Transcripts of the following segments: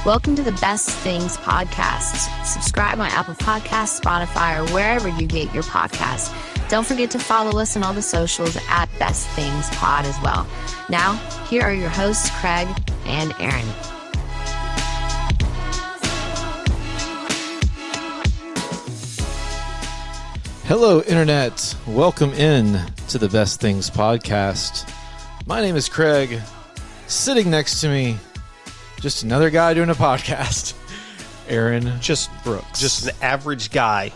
Welcome to the Best Things Podcast. Subscribe on Apple Podcasts, Spotify, or wherever you get your podcasts. Don't forget to follow us on all the socials at Best Things Pod as well. Now, here are your hosts, Craig and Aaron. Hello, Internet. Welcome in to the Best Things Podcast. My name is Craig. Sitting next to me, just another guy doing a podcast, Aaron Brooks. Just an average guy.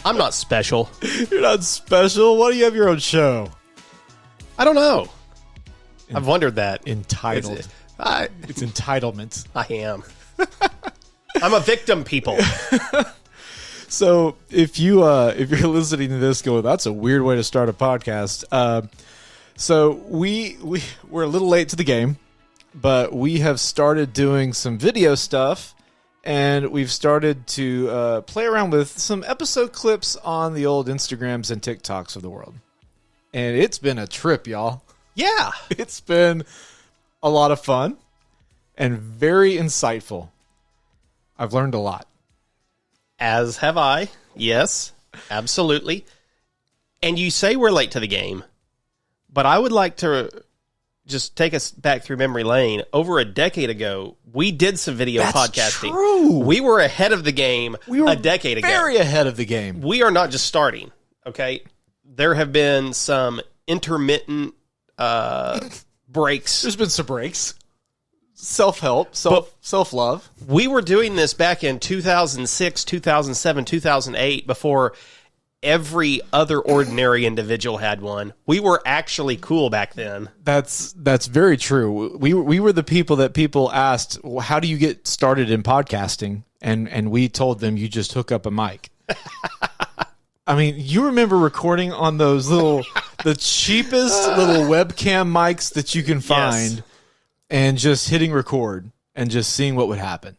I'm not special. You're not special? Why do you have your own show? I don't know. I've wondered that. Entitled. It's entitlement. I am. I'm a victim, people. So if you're listening to this, go, that's a weird way to start a podcast. So we're a little late to the game, but we have started doing some video stuff, and we've started to play around with some episode clips on the old Instagrams and TikToks of the world. And it's been a trip, y'all. Yeah. It's been a lot of fun and very insightful. I've learned a lot. As have I. Yes, absolutely. And you say we're late to the game, but I would like to just take us back through memory lane. Over a decade ago, we did some video podcasting. True. We were ahead of the game a decade ago. Very ahead of the game. We are not just starting, okay? There have been some intermittent breaks. There's been some breaks. Self-help, self-love. We were doing this back in 2006, 2007, 2008, before every other ordinary individual had one. We were actually cool back then. That's very true. We were the people that people asked, well, how do you get started in podcasting? And we told them, you just hook up a mic. I mean, you remember recording on those the cheapest little webcam mics that you can find. Yes. And just hitting record and just seeing what would happen.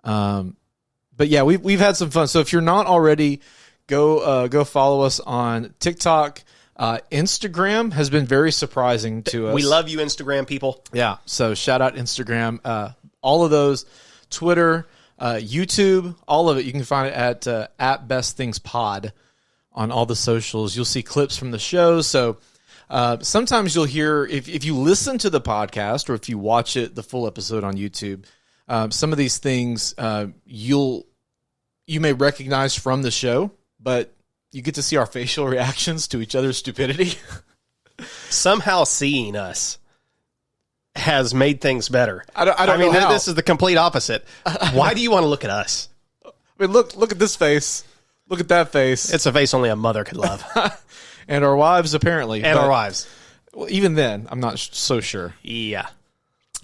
But yeah, we've had some fun. So if you're not already, go follow us on TikTok. Instagram has been very surprising to us. We love you, Instagram people. Yeah. So shout out Instagram. All of those, Twitter, YouTube, all of it. You can find it at Best Things Pod on all the socials. You'll see clips from the show. So. Sometimes you'll hear, if you listen to the podcast or if you watch it, the full episode on YouTube, some of these things you may recognize from the show, but you get to see our facial reactions to each other's stupidity. Somehow seeing us has made things better. I don't know how. This is the complete opposite. Why do you want to look at us? I mean, look at this face. Look at that face. It's a face only a mother could love. And our wives, apparently. And our wives. Well, even then, I'm not so sure. Yeah.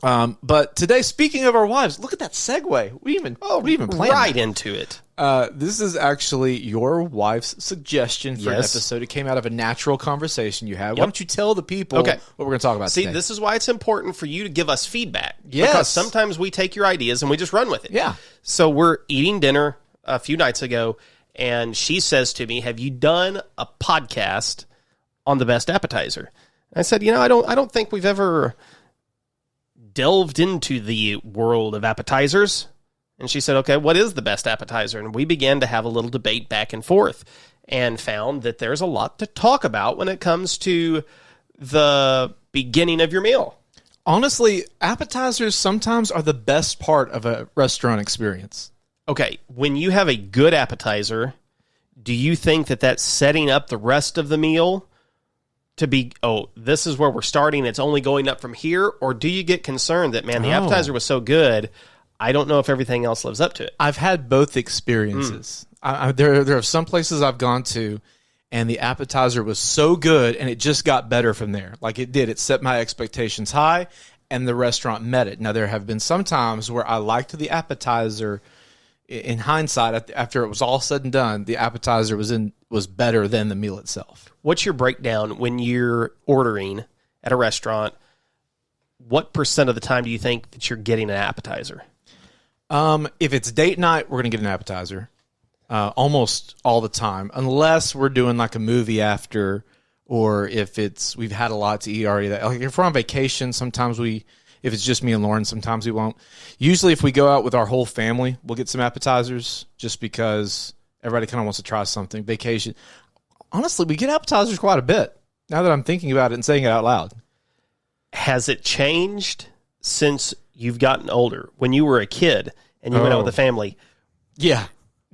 But today, speaking of our wives, look at that segue. We even planned right that. Into it. This is actually your wife's suggestion for an episode. It came out of a natural conversation you had. Yep. Why don't you tell the people what we're going to talk about today? This is why it's important for you to give us feedback. Yes. Because sometimes we take your ideas and we just run with it. Yeah. So we're eating dinner a few nights ago, and she says to me, have you done a podcast on the best appetizer? I said, I don't think we've ever delved into the world of appetizers. And she said, okay, what is the best appetizer? And we began to have a little debate back and forth and found that there's a lot to talk about when it comes to the beginning of your meal. Honestly, appetizers sometimes are the best part of a restaurant experience. Okay, when you have a good appetizer, do you think that that's setting up the rest of the meal to be, this is where we're starting, it's only going up from here? Or do you get concerned that, man, the appetizer was so good, I don't know if everything else lives up to it? I've had both experiences. There are some places I've gone to, and the appetizer was so good, and it just got better from there. Like it did. It set my expectations high, and the restaurant met it. Now, there have been some times where I liked the appetizer. In hindsight, after it was all said and done, the appetizer was better than the meal itself. What's your breakdown when you're ordering at a restaurant? What % of the time do you think that you're getting an appetizer? If it's date night, we're going to get an appetizer almost all the time, unless we're doing like a movie after, or if we've had a lot to eat already. Like if we're on vacation, sometimes If it's just me and Lauren, sometimes we won't. Usually if we go out with our whole family, we'll get some appetizers just because everybody kind of wants to try something. Vacation. Honestly, we get appetizers quite a bit now that I'm thinking about it and saying it out loud. Has it changed since you've gotten older? When you were a kid and you went out with the family, Yeah.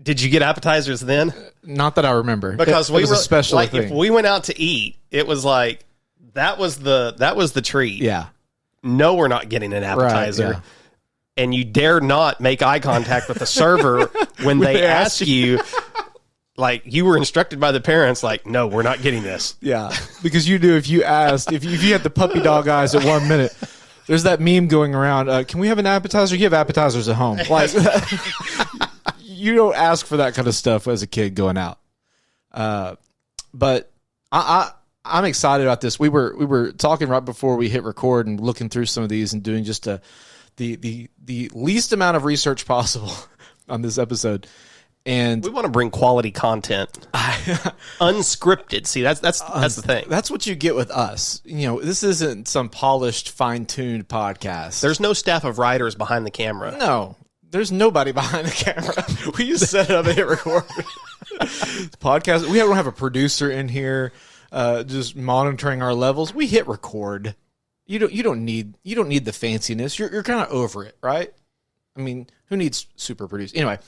did you get appetizers then? Not that I remember. Because it we was were a special like, thing. if we went out to eat, it was like that was the treat. Yeah. No, we're not getting an appetizer. Right, yeah. And you dare not make eye contact with the server when they ask you, like you were instructed by the parents, like, no, we're not getting this. Yeah, because you knew if you asked, if you had the puppy dog eyes at 1 minute, there's that meme going around, can we have an appetizer? You have appetizers at home. Like, you don't ask for that kind of stuff as a kid going out. But I'm excited about this. We were talking right before we hit record and looking through some of these and doing just the least amount of research possible on this episode. And We want to bring quality content, unscripted. See, that's the thing. that's what you get with us. You know, this isn't some polished, fine-tuned podcast. There's no staff of writers behind the camera. No, there's nobody behind the camera. We just set it up and hit record. Podcast. We don't have a producer in here just monitoring our levels. We hit record. You don't need the fanciness. You're kind of over it, right? I mean, who needs super produce? Anyway,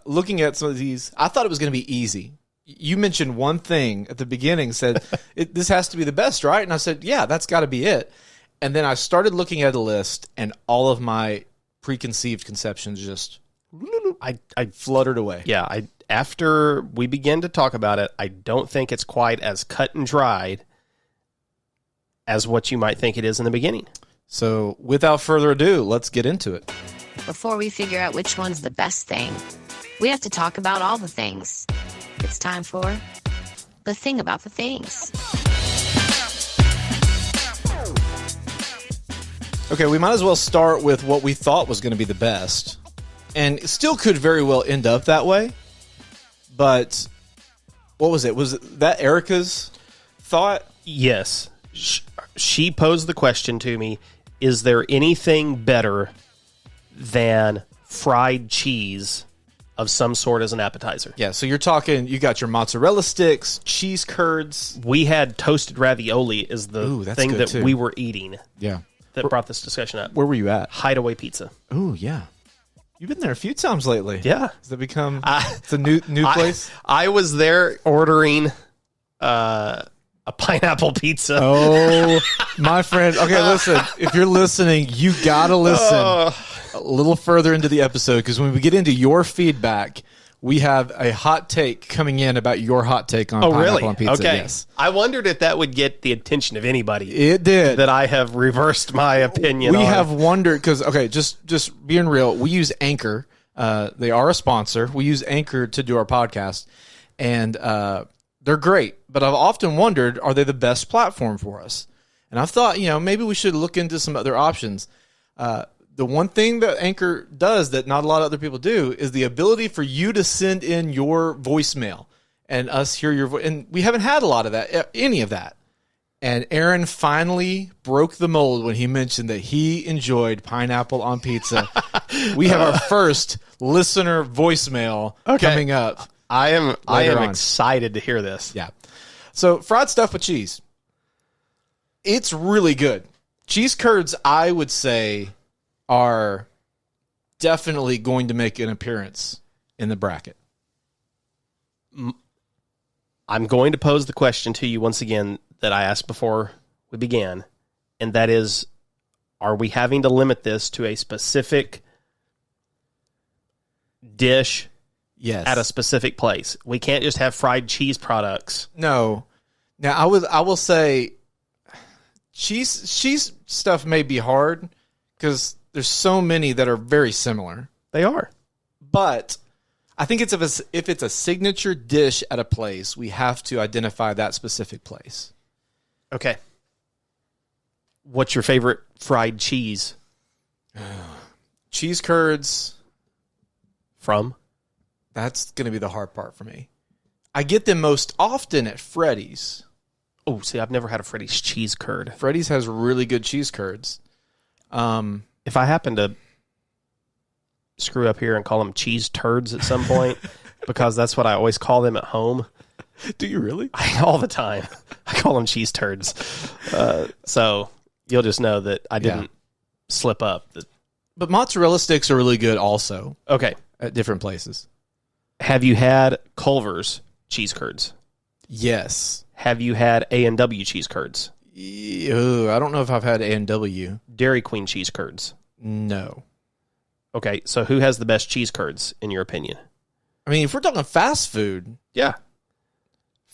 looking at some of these, I thought it was going to be easy. You mentioned one thing at the beginning, said this has to be the best, right? And I said, yeah, that's got to be it. And then I started looking at a list, and all of my preconceived conceptions just I fluttered away. Yeah, after we begin to talk about it, I don't think it's quite as cut and dried as what you might think it is in the beginning. So without further ado, let's get into it. Before we figure out which one's the best thing, we have to talk about all the things. It's time for the thing about the things. Okay, we might as well start with what we thought was going to be the best. And it still could very well end up that way. But what was it? Was it that Erica's thought? Yes. She posed the question to me, is there anything better than fried cheese of some sort as an appetizer? Yeah, so you're talking, you got your mozzarella sticks, cheese curds. We had toasted ravioli is the that's thing good that too. we were eating Yeah. that brought this discussion up. Where were you at? Hideaway Pizza. Oh, yeah. You've been there a few times lately. Yeah. Has it become, it's a new place? I was there ordering a pineapple pizza. Oh, my friend. Okay, listen. If you're listening, you got to listen a little further into the episode, because when we get into your feedback, we have a hot take coming in about your hot take on pineapple on pizza. Okay. Yes. I wondered if that would get the attention of anybody. It did. That I have reversed my opinion We on. have wondered, because, okay, just being real, we use Anchor. They are a sponsor. We use Anchor to do our podcast, and they're great. But I've often wondered, are they the best platform for us? And I've thought, maybe we should look into some other options. The one thing that Anchor does that not a lot of other people do is the ability for you to send in your voicemail and us hear your voice. And we haven't had a lot of that, any of that. And Aaron finally broke the mold when he mentioned that he enjoyed pineapple on pizza. We have our first listener voicemail coming up. I am on. excited to hear this. Yeah. So fried stuff with cheese. It's really good. Cheese curds, I would say, are definitely going to make an appearance in the bracket. I'm going to pose the question to you once again that I asked before we began, and that is, are we having to limit this to a specific dish Yes. at a specific place? We can't just have fried cheese products. No. Now, I will say cheese stuff may be hard because there's so many that are very similar. They are. But I think if it's a signature dish at a place, we have to identify that specific place. Okay. What's your favorite fried cheese? Cheese curds. From? That's going to be the hard part for me. I get them most often at Freddy's. Oh, see, I've never had a Freddy's cheese curd. Freddy's has really good cheese curds. If I happen to screw up here and call them cheese turds at some point, because that's what I always call them at home. Do you really? All the time. I call them cheese turds. So you'll just know that I didn't slip up. But mozzarella sticks are really good also. Okay. At different places. Have you had Culver's cheese curds? Yes. Have you had A&W cheese curds? I don't know if I've had A&W. Dairy Queen cheese curds? No. Okay, so who has the best cheese curds, in your opinion? I mean, if we're talking fast food, Yeah.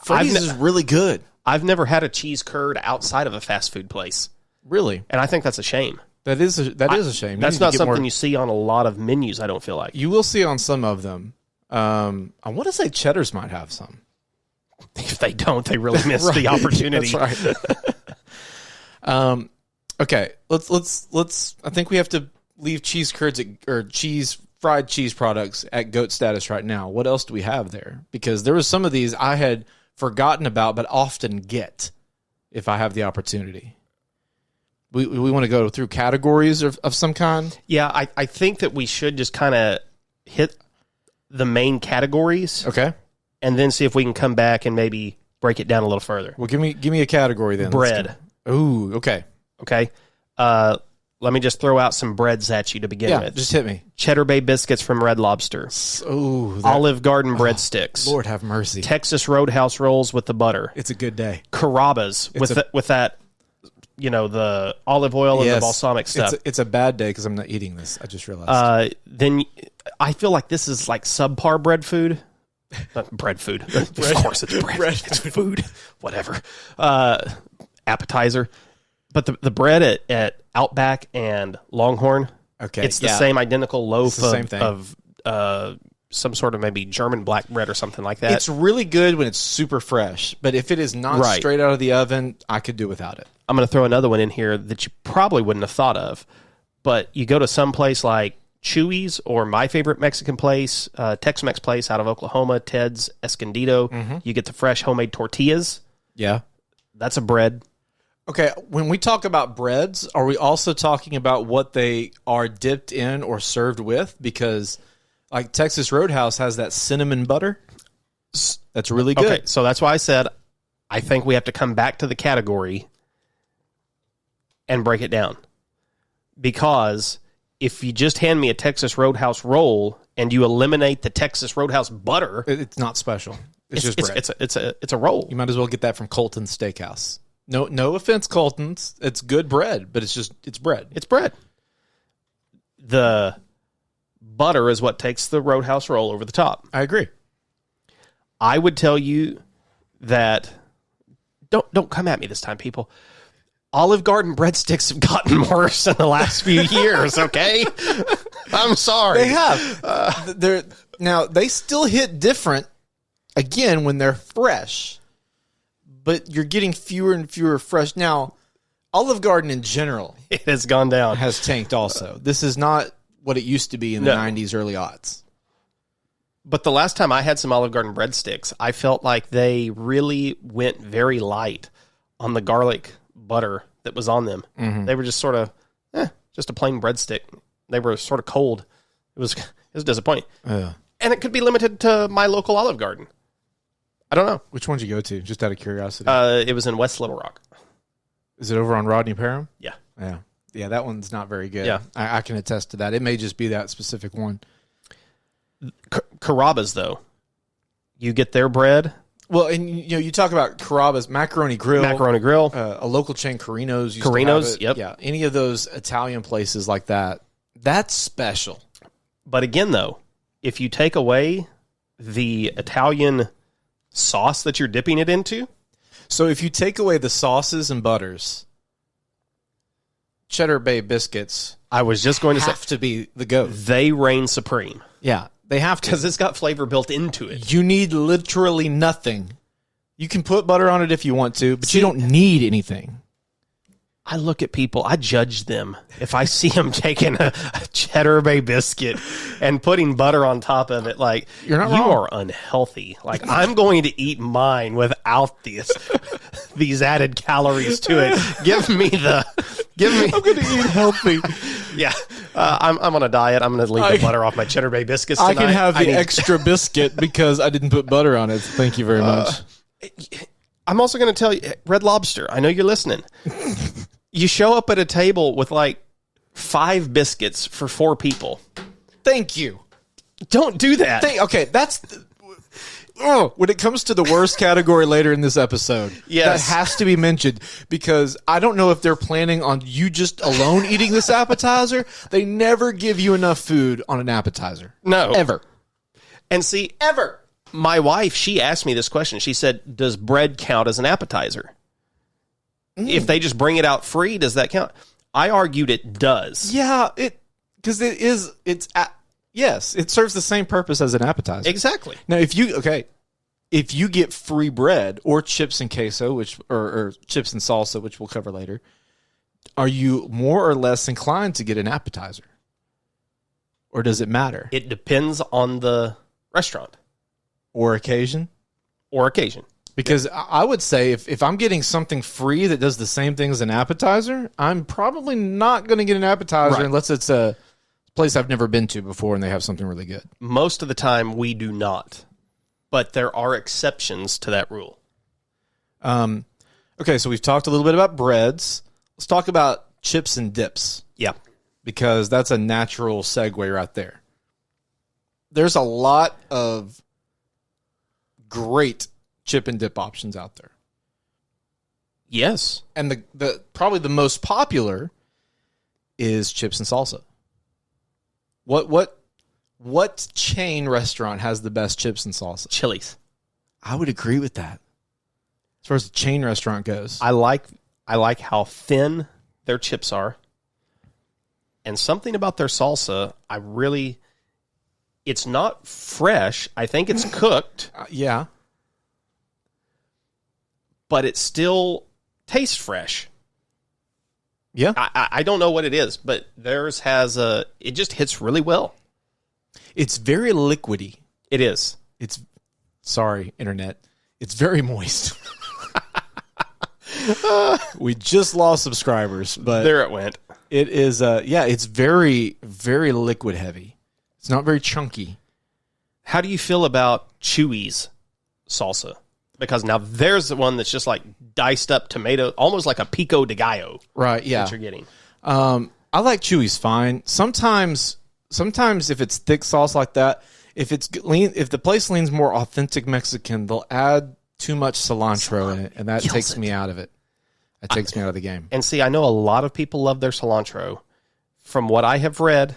Freddy's is really good. I've never had a cheese curd outside of a fast food place. Really? And I think that's a shame. That is a shame. That's not something you see on a lot of menus, I don't feel like. You will see on some of them. I want to say Cheddar's might have some. If they don't, they really miss the opportunity. That's right. Okay, let's. I think we have to leave cheese curds or fried cheese products at goat status right now. What else do we have there? Because there was some of these I had forgotten about, but often get if I have the opportunity. We want to go through categories of some kind. Yeah, I think that we should just kind of hit the main categories. Okay. And then see if we can come back and maybe break it down a little further. Well, give me a category then. Bread. Ooh, okay. Okay. Let me just throw out some breads at you to begin with. Just hit me. Cheddar Bay biscuits from Red Lobster. Ooh, Olive Garden breadsticks. Lord have mercy. Texas Roadhouse rolls with the butter. It's a good day. Carrabba's with that, the olive oil and the balsamic stuff. It's a bad day because I'm not eating this. I just realized. Then I feel like this is like subpar bread food. Bread food. Of course it's bread. It's food. Whatever. Appetizer. But the bread at Outback and Longhorn, okay, it's the same identical loaf same thing. of some sort of maybe German black bread or something like that. It's really good when it's super fresh, but if it is not straight out of the oven, I could do without it. I'm going to throw another one in here that you probably wouldn't have thought of, but you go to some place like Chewy's or my favorite Mexican place, Tex-Mex place out of Oklahoma, Ted's Escondido. Mm-hmm. You get the fresh homemade tortillas. Yeah. That's a bread. Okay, when we talk about breads, are we also talking about what they are dipped in or served with? Because like Texas Roadhouse has that cinnamon butter. That's really good. Okay, so that's why I said I think we have to come back to the category and break it down. Because if you just hand me a Texas Roadhouse roll and you eliminate the Texas Roadhouse butter, It's not special. It's just bread. It's a roll. You might as well get that from Colton's Steakhouse. No offense, Colton's. It's good bread, but it's bread. It's bread. The butter is what takes the Roadhouse roll over the top. I agree. I would tell you that don't come at me this time, people. Olive Garden breadsticks have gotten worse in the last few years, okay? I'm sorry. They have. Now, they still hit different, again, when they're fresh. But you're getting fewer and fewer fresh. Now, Olive Garden in general It has gone down. has tanked also. This is not what it used to be in the 90s, early aughts. But the last time I had some Olive Garden breadsticks, I felt like they really went very light on the garlic butter that was on them. Mm-hmm. They were just sort of, just a plain breadstick. They were sort of cold. It was disappointing. And it could be limited to my local Olive Garden. I don't know. Which one did you go to, just out of curiosity? It was in West Little Rock. Is it over on Rodney Parham? Yeah. Yeah, that one's not very good. Yeah. I can attest to that. It may just be that specific one. Carrabba's, though. You get their bread. Well, and you talk about Carrabba's, Macaroni Grill. A local chain, Carino's. Carino's, yep. Yeah, any of those Italian places like that, that's special. But again, though, if you take away the Italian sauce that you're dipping it into. So if you take away the sauces and butters, Cheddar Bay biscuits, I was just going to say, have to be the GOAT. They reign supreme. Yeah, they have to. Because it's got flavor built into it. You need literally nothing. You can put butter on it if you want to, but you don't need anything. I look at people, I judge them. If I see them taking a Cheddar Bay biscuit and putting butter on top of it, like, you're not you wrong. are unhealthy. Like, I'm going to eat mine without these added calories to it. Give me the Give me. I'm going to eat healthy. Yeah, I'm on a diet. I'm going to leave the butter off my Cheddar Bay biscuits tonight. I can have the extra biscuit because I didn't put butter on it. Thank you very much. I'm also going to tell you, Red Lobster, I know you're listening. You show up at a table with like 5 biscuits for 4 people. Thank you. Don't do that. Okay, that's... when it comes to the worst category later in this episode, yes, that has to be mentioned because I don't know if they're planning on you just alone eating this appetizer. They never give you enough food on an appetizer. No. Ever. And see, ever. My wife, she asked me this question. She said, does bread count as an appetizer? If they just bring it out free, does that count? I argued it does. Yeah, because yes, it serves the same purpose as an appetizer. Exactly. Now, if you get free bread or chips and queso, or chips and salsa, which we'll cover later, are you more or less inclined to get an appetizer? Or does it matter? It depends on the restaurant. Or occasion? Because I would say if I'm getting something free that does the same thing as an appetizer, I'm probably not going to get an appetizer unless it's a place I've never been to before and they have something really good. Most of the time we do not, but there are exceptions to that rule. Okay, so we've talked a little bit about breads. Let's talk about chips and dips. Yeah. Because that's a natural segue right there. There's a lot of great chip and dip options out there. Yes. And the probably the most popular is chips and salsa. What chain restaurant has the best chips and salsa? Chili's. I would agree with that. As far as the chain restaurant goes. I like how thin their chips are. And something about their salsa, it's not fresh. I think it's cooked. Yeah. But it still tastes fresh. Yeah. I don't know what it is, but theirs it just hits really well. It's very liquidy. It is. Sorry, internet. It's very moist. We just lost subscribers, but there it went. It is, it's very, very liquid heavy. It's not very chunky. How do you feel about Chewy's salsa? Because now there's the one that's just like diced up tomato, almost like a pico de gallo. Right, yeah. That you're getting. I like Chewy's fine. Sometimes if it's thick sauce like that, if the place leans more authentic Mexican, they'll add too much cilantro in it, and that takes me out of it. That takes me out of the game. And see, I know a lot of people love their cilantro. From what I have read,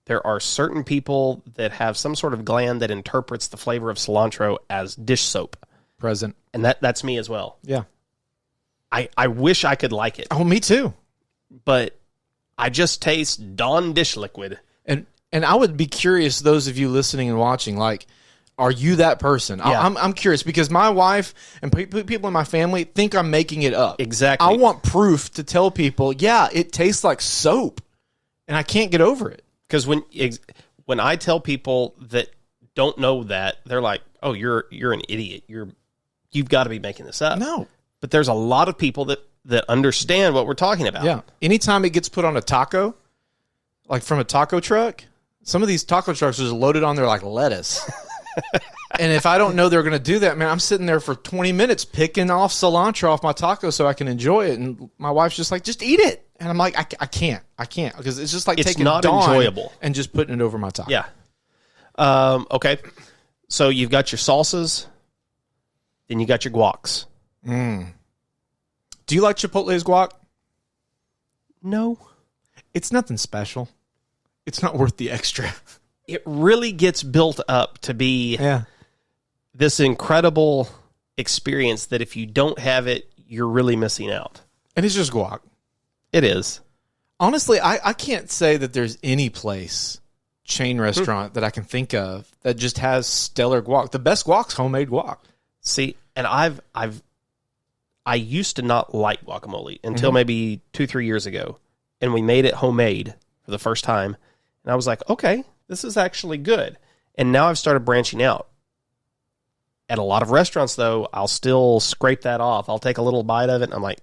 there are certain people that have some sort of gland that interprets the flavor of cilantro as dish soap. Present. And that's me as well. Yeah. I wish I could like it. Oh, me too. But I just taste Dawn dish liquid. And I would be curious, those of you listening and watching, like, are you that person? Yeah. I'm curious because my wife and people in my family think I'm making it up. Exactly. I want proof to tell people, yeah, it tastes like soap, and I can't get over it. Because when I tell people that don't know that, they're like, "Oh, you're an idiot. You've got to be making this up." No, but there's a lot of people that understand what we're talking about. Yeah. Anytime it gets put on a taco, like from a taco truck, some of these taco trucks are just loaded on there like lettuce. And if I don't know they're going to do that, man, I'm sitting there for 20 minutes picking off cilantro off my taco so I can enjoy it. And my wife's just like, just eat it. And I'm like, I can't because it's just like it's taking not Dawn enjoyable and just putting it over my taco. Yeah. Okay. So you've got your salsas, then you got your guacs. Do you like Chipotle's guac? No. It's nothing special. It's not worth the extra. It really gets built up to be this incredible experience that if you don't have it, you're really missing out. And it's just guac. It is. Honestly, I can't say that there's any place, chain restaurant, that I can think of that just has stellar guac. The best guac's homemade guac. See, and I used to not like guacamole until maybe 2-3 years ago. And we made it homemade for the first time. And I was like, okay, this is actually good. And now I've started branching out. At a lot of restaurants, though, I'll still scrape that off. I'll take a little bite of it, and I'm like,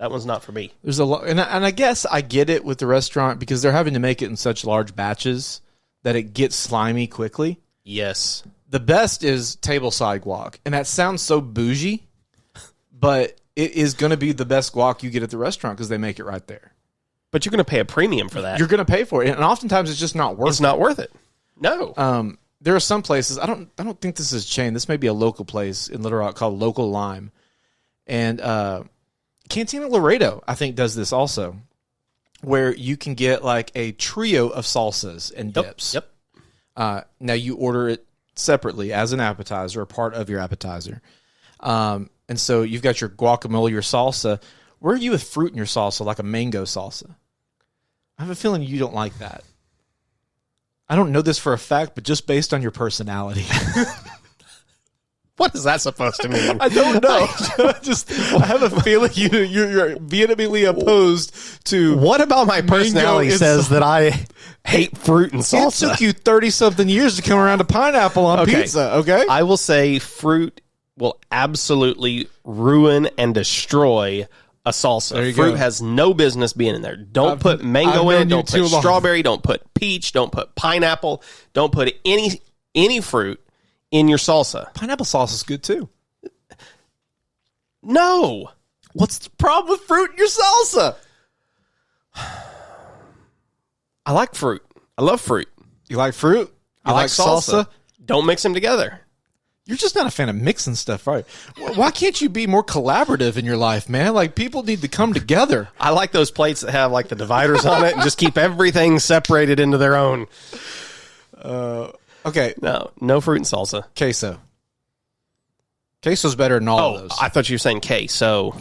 That one's not for me. There's a lot, and I guess I get it with the restaurant because they're having to make it in such large batches that it gets slimy quickly. Yes. The best is tableside guac, and that sounds so bougie, but it is going to be the best guac you get at the restaurant because they make it right there. But you're going to pay a premium for that. You're going to pay for it, and oftentimes it's just not worth it. It's not worth it. No. There are some places, I don't think this is a chain. This may be a local place in Little Rock called Local Lime. And Cantina Laredo, I think, does this also, where you can get like a trio of salsas and dips. Yep. Now you order it separately as an appetizer or part of your appetizer. And so you've got your guacamole, your salsa. Where are you with fruit in your salsa, like a mango salsa? I have a feeling you don't like that. I don't know this for a fact, but just based on your personality. What is that supposed to mean? I don't know. I have a feeling you're vehemently opposed to. What about my personality says that I hate fruit and salsa? It took you 30-something years to come around to pineapple on pizza, okay? I will say fruit will absolutely ruin and destroy a salsa. Fruit has no business being in there. Don't put mango in it. Don't put strawberry. Don't put peach. Don't put pineapple. Don't put any fruit in your salsa. Pineapple sauce is good too. No. What's the problem with fruit in your salsa? I like fruit. I love fruit. You like fruit? I like salsa. Don't mix them together. You're just not a fan of mixing stuff, right? Why can't you be more collaborative in your life, man? Like, people need to come together. I like those plates that have like the dividers on it and just keep everything separated into their own. Okay. No fruit and salsa. Queso. Queso's better than all of those. I thought you were saying queso.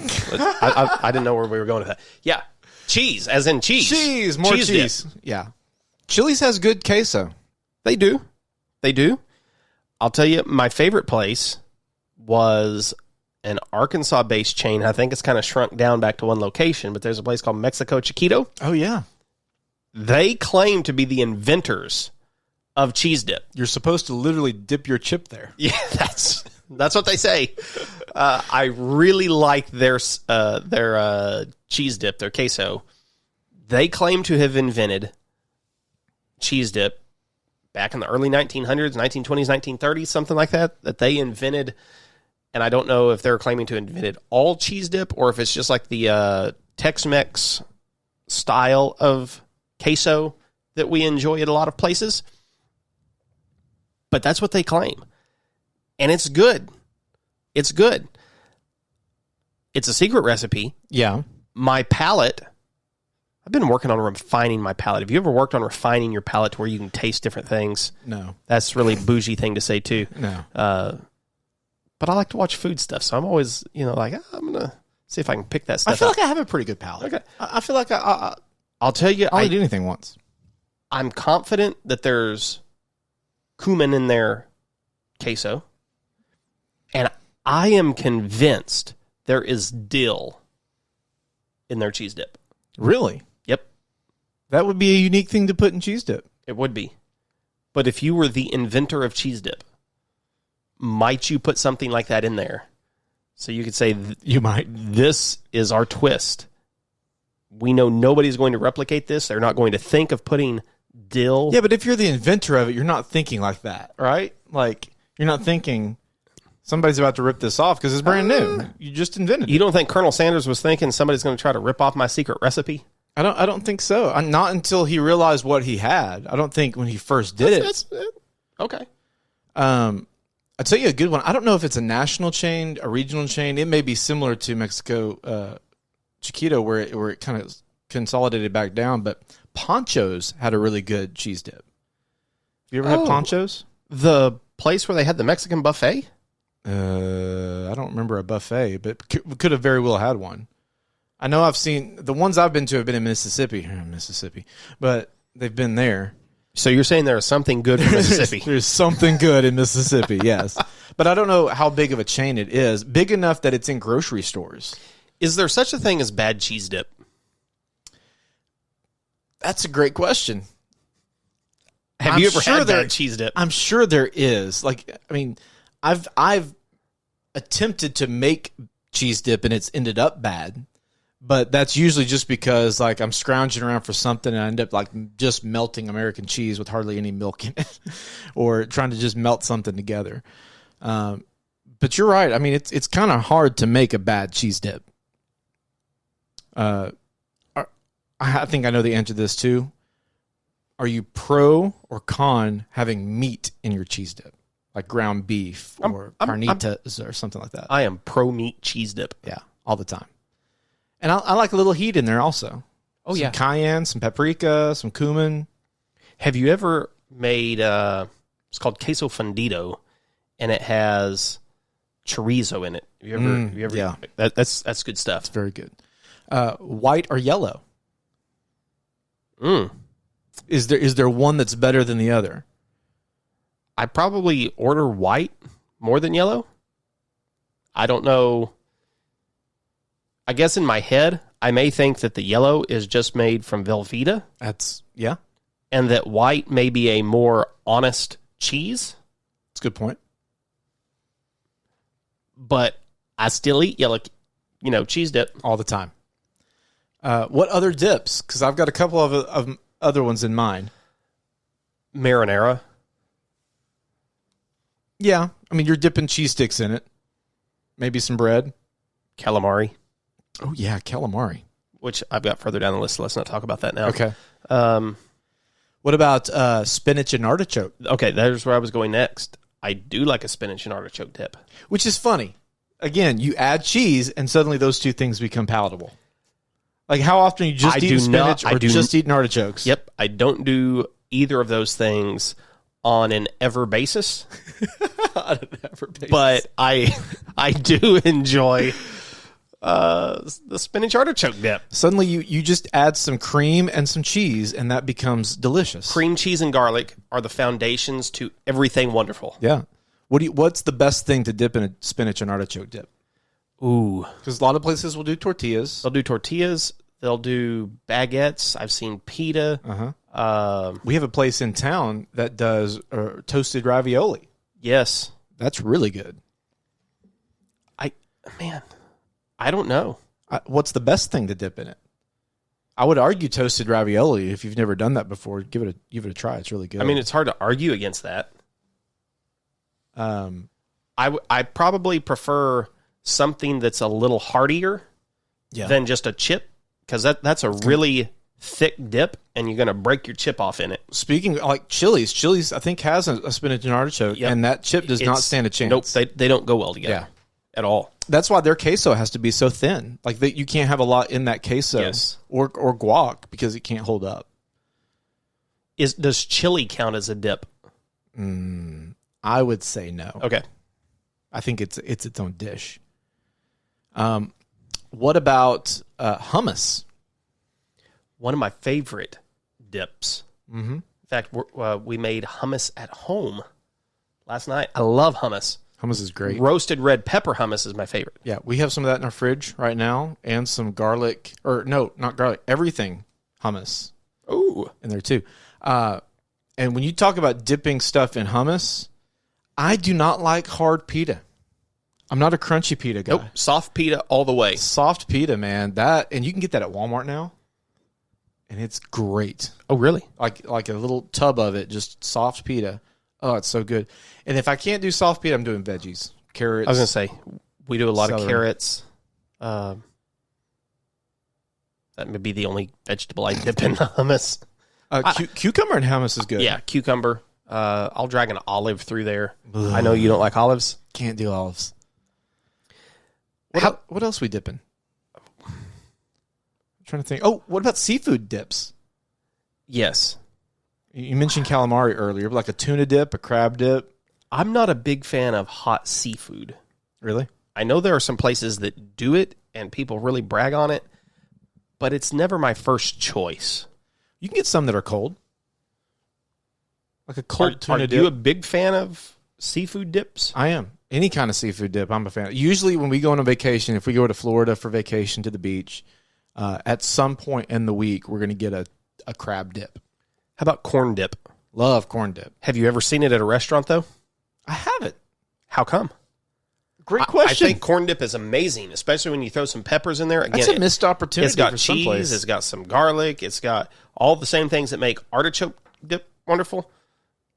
I didn't know where we were going with that. Yeah. Cheese, as in cheese. More cheese. Yeah. Chili's has good queso. They do. I'll tell you, my favorite place was an Arkansas-based chain. I think it's kind of shrunk down back to one location, but there's a place called Mexico Chiquito. Oh, yeah. They claim to be the inventors of cheese dip. You're supposed to literally dip your chip there. Yeah, that's what they say. I really like their cheese dip, their queso. They claim to have invented cheese dip back in the early 1900s, 1920s, 1930s, something like that they invented. And I don't know if they're claiming to have invented all cheese dip or if it's just like the Tex-Mex style of queso that we enjoy at a lot of places. But that's what they claim. And it's good. It's good. It's a secret recipe. Yeah. My palate, I've been working on refining my palate. Have you ever worked on refining your palate to where you can taste different things? No. That's really a bougie thing to say, too. No. But I like to watch food stuff, so I'm always, like, I'm going to see if I can pick that stuff I feel up. like I have a pretty good palate. Okay. I feel like I'll tell you, I'll eat anything once. I'm confident that there's cumin in their queso, and I am convinced there is dill in their cheese dip. Really? Yep. That would be a unique thing to put in cheese dip. It would be. But if you were the inventor of cheese dip, might you put something like that in there? So you could say, you might. This is our twist. We know nobody's going to replicate this. They're not going to think of putting dill. Yeah, but if you're the inventor of it, you're not thinking like that, right? Like, you're not thinking somebody's about to rip this off because it's brand new. You just invented it. You don't think Colonel Sanders was thinking somebody's going to try to rip off my secret recipe? I don't think so. Not until he realized what he had. I don't think when he first did it. Okay. I'll tell you a good one. I don't know if it's a national chain, a regional chain. It may be similar to Mexico Chiquito, where it kind of consolidated back down. But Poncho's had a really good cheese dip. You ever had Poncho's? The place where they had the Mexican buffet? I don't remember a buffet, but could have very well had one. I know I've seen the ones I've been to have been in Mississippi, but they've been there. So you're saying there is something good in Mississippi? There's something good in Mississippi, yes. But I don't know how big of a chain it is. Big enough that it's in grocery stores. Is there such a thing as bad cheese dip? That's a great question. Have you ever had bad cheese dip? I'm sure there is. I've attempted to make cheese dip and it's ended up bad. But that's usually just because like I'm scrounging around for something and I end up like just melting American cheese with hardly any milk in it, or trying to just melt something together. But you're right. I mean, it's kind of hard to make a bad cheese dip. I think I know the answer to this too. Are you pro or con having meat in your cheese dip, like ground beef or carnitas or something like that? I am pro meat cheese dip. Yeah, all the time. And I like a little heat in there also. Oh, some yeah. Cayenne, some paprika, some cumin. Have you ever made, it's called queso fundido, and it has chorizo in it? Have you ever? Yeah. That's good stuff. It's very good. White or yellow? Is there one that's better than the other? I probably order white more than yellow. I don't know. I guess in my head, I may think that the yellow is just made from Velveeta. Yeah. And that white may be a more honest cheese. That's a good point. But I still eat yellow, cheese dip. All the time. What other dips? Because I've got a couple of other ones in mind. Marinara. Yeah. I mean, you're dipping cheese sticks in it. Maybe some bread. Calamari. Oh, yeah, calamari. Which I've got further down the list, so let's not talk about that now. Okay. What about spinach and artichoke? Okay, there's where I was going next. I do like a spinach and artichoke dip. Which is funny. Again, you add cheese, and suddenly those two things become palatable. Like, how often you just eat spinach or just eating artichokes? Yep, I don't do either of those things on an ever basis. But I do enjoy the spinach artichoke dip. Suddenly you just add some cream and some cheese, and that becomes delicious. Cream, cheese, and garlic are the foundations to everything wonderful. Yeah. What's the best thing to dip in a spinach and artichoke dip? Ooh. Because a lot of places will do tortillas. They'll do tortillas. They'll do baguettes. I've seen pita. We have a place in town that does toasted ravioli. Yes. That's really good. I don't know. What's the best thing to dip in it? I would argue toasted ravioli. If you've never done that before, give it a try. It's really good. I mean, it's hard to argue against that. I probably prefer something that's a little heartier than just a chip, because that's a really thick dip, and you're going to break your chip off in it. Speaking like Chili's I think has a spinach and artichoke, and that chip does not stand a chance. Nope, they don't go well together at all. That's why their queso has to be so thin. Like you can't have a lot in that queso or guac because it can't hold up. Does chili count as a dip? I would say no. Okay. I think it's its own dish. What about hummus? One of my favorite dips. Mm-hmm. In fact, we made hummus at home last night. I love hummus. Hummus is great. Roasted red pepper hummus is my favorite. Yeah, we have some of that in our fridge right now, and some garlic, or no, not garlic, everything hummus. Ooh. In there too. And when you talk about dipping stuff in hummus, I do not like hard pita. I'm not a crunchy pita guy. Nope, soft pita all the way. Soft pita, man. And you can get that at Walmart now, and it's great. Oh, really? Like a little tub of it, just soft pita. Oh, it's so good. And if I can't do soft pita, I'm doing veggies. Carrots. I was going to say, we do a lot of carrots. That may be the only vegetable I dip in hummus. Cucumber and hummus is good. Yeah, cucumber. I'll drag an olive through there. Ugh. I know you don't like olives. Can't do olives. What else we dipping? I'm trying to think. Oh, what about seafood dips? Yes. You mentioned calamari earlier, like a tuna dip, a crab dip. I'm not a big fan of hot seafood. Really? I know there are some places that do it, and people really brag on it, but it's never my first choice. You can get some that are cold. Like a cold tuna dip. Are you a big fan of seafood dips? I am. Any kind of seafood dip, I'm a fan. Usually when we go on a vacation, if we go to Florida for vacation to the beach, at some point in the week, we're going to get a crab dip. How about corn dip? Love corn dip. Have you ever seen it at a restaurant, though? I haven't. How come? Great question. I think corn dip is amazing, especially when you throw some peppers in there. Again, That's a missed opportunity. It's got for cheese. someplace. It's got some garlic. It's got all the same things that make artichoke dip wonderful.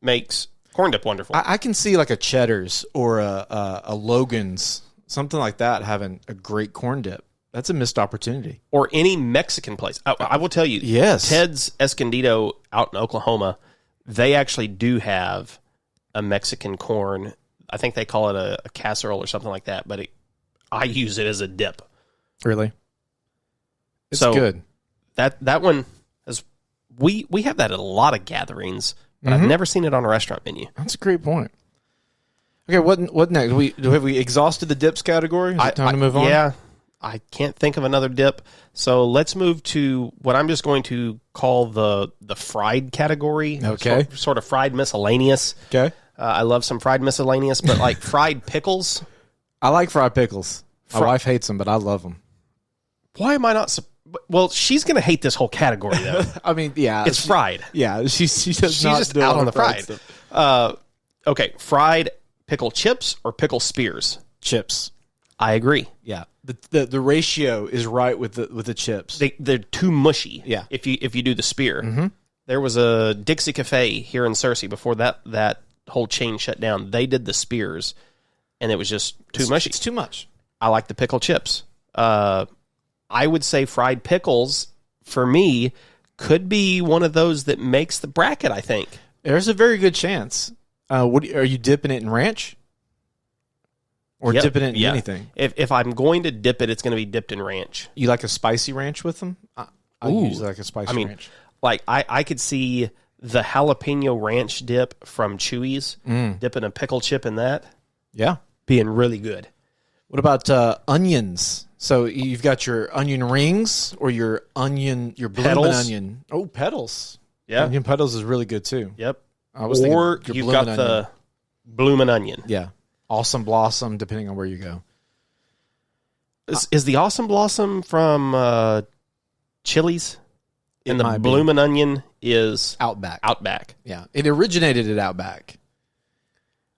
Makes corn dip wonderful. I can see like a Cheddar's or a Logan's, something like that, having a great corn dip. That's a missed opportunity. Or any Mexican place. I will tell you, Yes. Ted's Escondido out in Oklahoma, they actually do have a Mexican corn. I think they call it a casserole or something like that, but I use it as a dip. Really? It's So good. That one is we have that at a lot of gatherings, but I've never seen it on a restaurant menu. That's a great point. Okay, what next? Have we exhausted the dips category? Is it time to move on? Yeah, I can't think of another dip. So let's move to what I'm just going to call the fried category. Okay. Sort of fried miscellaneous. Okay. I love some fried miscellaneous, but like fried pickles. I like fried pickles. My wife hates them, but I love them. Why am I not? Well, she's going to hate this whole category, though. I mean, yeah. It's fried. Yeah, she does She's not just do out all on the fried. stuff. Okay, fried pickle chips or pickle spears? Chips. I agree. Yeah. The ratio is right with the chips. They're too mushy. Yeah. If you do the spear, there was a Dixie Cafe here in Searcy before that whole chain shut down. They did the spears, and it was just too mushy. It's too much. I like the pickle chips. I would say fried pickles for me could be one of those that makes the bracket. I think There's a very good chance. Are you dipping it in ranch? Or Yep. dipping it in Yeah. anything? If I'm going to dip it, it's going to be dipped in ranch. You like a spicy ranch with them? I Ooh. usually like a spicy ranch. Like I could see the jalapeno ranch dip from Chewy's, dipping a pickle chip in that, Yeah. being really good. What about onions? So you've got your onion rings or your blooming Petals. onion. Oh, petals. Yeah. Onion petals is really good too. Yep. I was Or thinking you've your got bloomin' the onion. bloomin' onion. Yeah. Awesome blossom, depending on where you go. Is the awesome blossom from Chili's? And the might be. bloomin' onion is Outback. Outback. Yeah. It originated at Outback.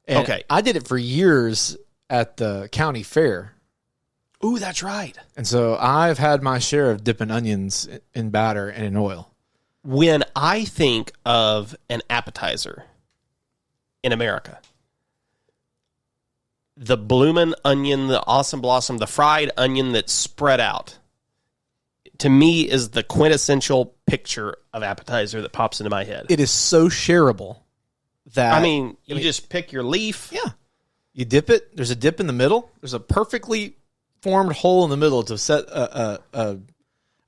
And Okay. I did it for years at the county fair. Ooh, that's right. And so I've had my share of dipping onions in batter and in oil. When I think of an appetizer in America, the bloomin' onion, the awesome blossom, the fried onion that's spread out, to me is the quintessential picture of appetizer that pops into my head. It is so shareable that You just pick your leaf. yeah, you dip it. There's a dip in the middle. There's a perfectly formed hole in the middle to set a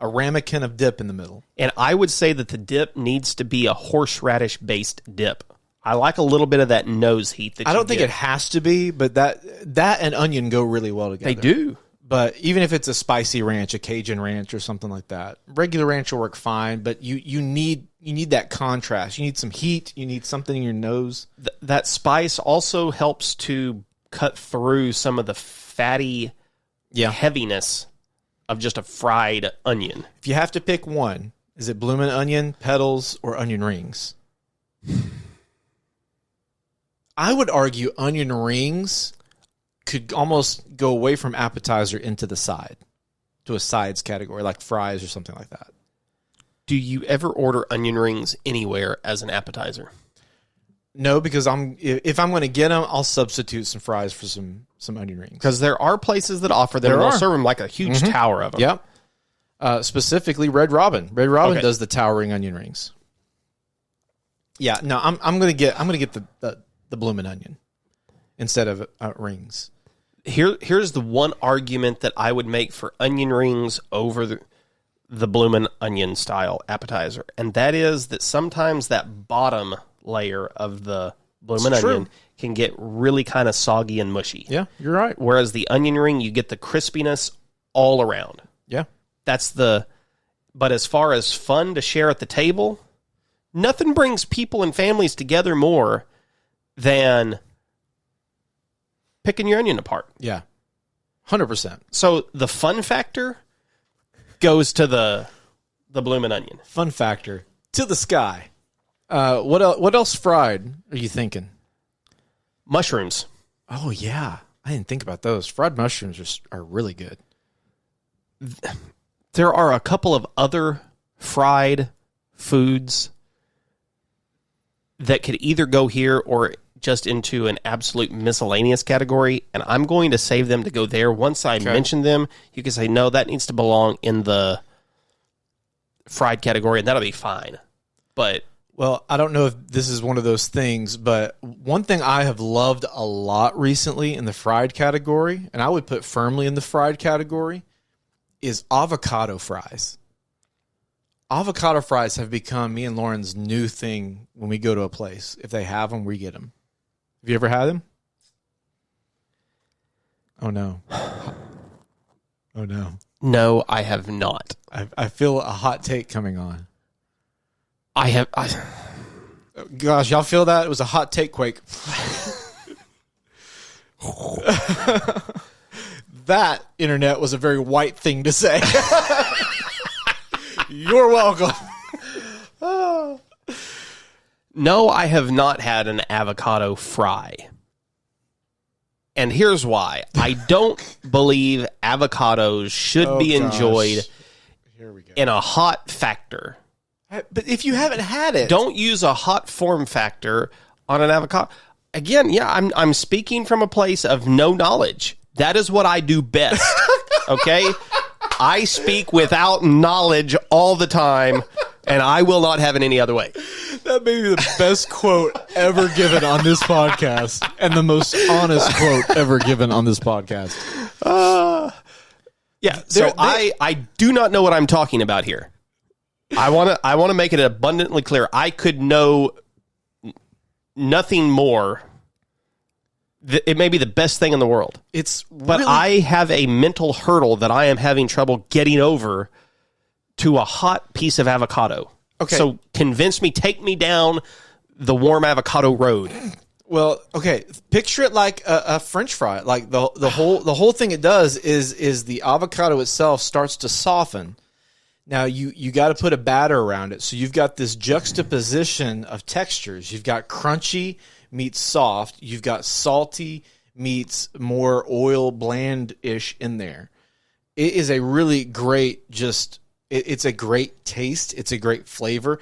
ramekin of dip in the middle. And I would say that the dip needs to be a horseradish based dip. I like a little bit of that nose heat that I you don't think get. it has to be, but that and onion go really well together. They do. But even if it's a spicy ranch, a Cajun ranch or something like that, regular ranch will work fine. But you need that contrast. You need some heat. You need something in your nose. That spice also helps to cut through some of the fatty heaviness of just a fried onion. If you have to pick one, is it bloomin' onion, petals, or onion rings? I would argue onion rings could almost go away from appetizer into the side, to a sides category, like fries or something like that. Do you ever order onion rings anywhere as an appetizer? No, because if I'm going to get them, I'll substitute some fries for some onion rings. Because there are places that offer them. There They'll are. serve them like a huge tower of them. Yep. Specifically, Red Robin. Red Robin Okay. does the towering onion rings. Yeah. No, I'm going to get the bloomin' onion instead of rings. Here's the one argument that I would make for onion rings over the bloomin' onion style appetizer, and that is that sometimes that bottom layer of the bloomin' It's true. onion can get really kind of soggy and mushy. Yeah, you're right. Whereas the onion ring, you get the crispiness all around. Yeah. But as far as fun to share at the table, nothing brings people and families together more than picking your onion apart. Yeah. 100%. So the fun factor goes to the bloomin' onion. Fun factor. To the sky. What else fried are you thinking? Mushrooms. Oh, yeah. I didn't think about those. Fried mushrooms are really good. There are a couple of other fried foods that could either go here or just into an absolute miscellaneous category, and I'm going to save them to go there. Once I mention them, you can say, no, that needs to belong in the fried category, and that'll be fine. But well, I don't know if this is one of those things, but one thing I have loved a lot recently in the fried category, and I would put firmly in the fried category, is avocado fries. Avocado fries have become me and Lauren's new thing when we go to a place. If they have them, we get them. Have you ever had them? Oh, no. Oh, no. no, I have not. I feel a hot take coming on. Gosh, y'all feel that? It was a hot take quake. That, internet, was a very white thing to say. You're welcome. No, I have not had an avocado fry. And here's why. I don't believe avocados should be enjoyed Here we go. in a hot factor. But if you haven't had it, Don't use a hot form factor on an avocado. Again, yeah, I'm speaking from a place of no knowledge. That is what I do best. Okay? I speak without knowledge all the time, and I will not have it any other way. that may be the best quote ever given on this podcast, and the most honest quote ever given on this podcast. Yeah, so I do not know what I'm talking about here. I want to make it abundantly clear. I could know nothing more. It may be the best thing in the world. But I have a mental hurdle that I am having trouble getting over to a hot piece of avocado. Okay. So convince me, take me down the warm avocado road. Well, okay. Picture it like a French fry. Like the whole thing it does is the avocado itself starts to soften. Now you got to put a batter around it. So you've got this juxtaposition of textures. You've got crunchy meets soft. You've got salty meets more oil bland-ish in there. It is a really great it's a great taste. It's a great flavor.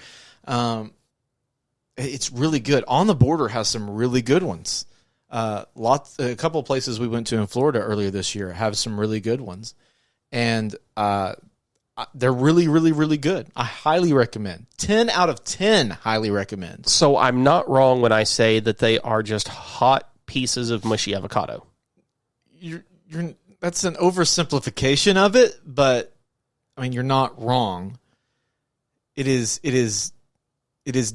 It's really good. On the Border has some really good ones. A couple of places we went to in Florida earlier this year have some really good ones. And they're really, really, really good. I highly recommend. 10 out of 10 highly recommend. So I'm not wrong when I say that they are just hot pieces of mushy avocado. That's an oversimplification of it, but I mean, you're not wrong. It is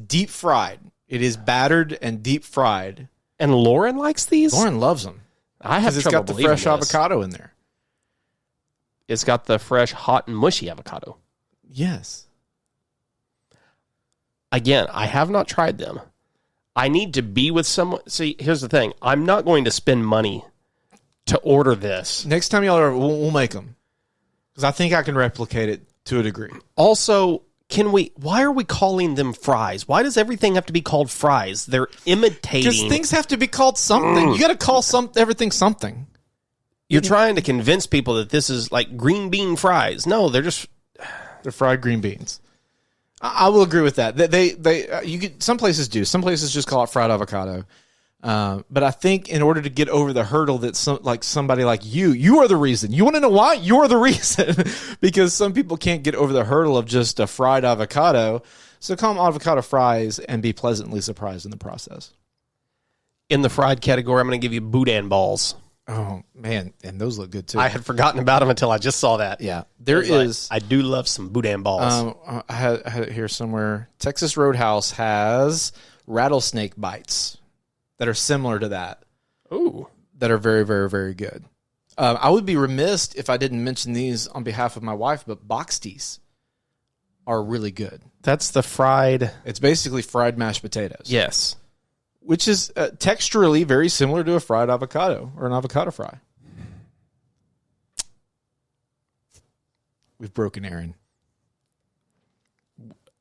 deep fried. It is battered and deep fried. And Lauren likes these? Lauren loves them. I have Because it's trouble got the believing fresh this. avocado in there. It's got the fresh, hot, and mushy avocado. Yes. Again, I have not tried them. I need to be with someone. See, here's the thing. I'm not going to spend money to order this. Next time y'all are, we'll make them. Because I think I can replicate it to a degree. Also, why are we calling them fries? Why does everything have to be called fries? They're imitating. Because things have to be called something. You got to call everything something. You're trying to convince people that this is like green bean fries. No, they're fried green beans. I will agree with that. Some places do. Some places just call it fried avocado. But I think in order to get over the hurdle that somebody like you are the reason. You want to know why? You're the reason. Because some people can't get over the hurdle of just a fried avocado. So call them avocado fries and be pleasantly surprised in the process. In the fried category, I'm going to give you boudin balls. Oh, man. And those look good, too. I had forgotten about them until I just saw that. Yeah. There is. I do love some boudin balls. I had it here somewhere. Texas Roadhouse has rattlesnake bites that are similar to that. Ooh. That are very, very, very good. I would be remiss if I didn't mention these on behalf of my wife, but boxties are really good. That's the fried. It's basically fried mashed potatoes. Yes. Which is texturally very similar to a fried avocado or an avocado fry. We've broken Aaron.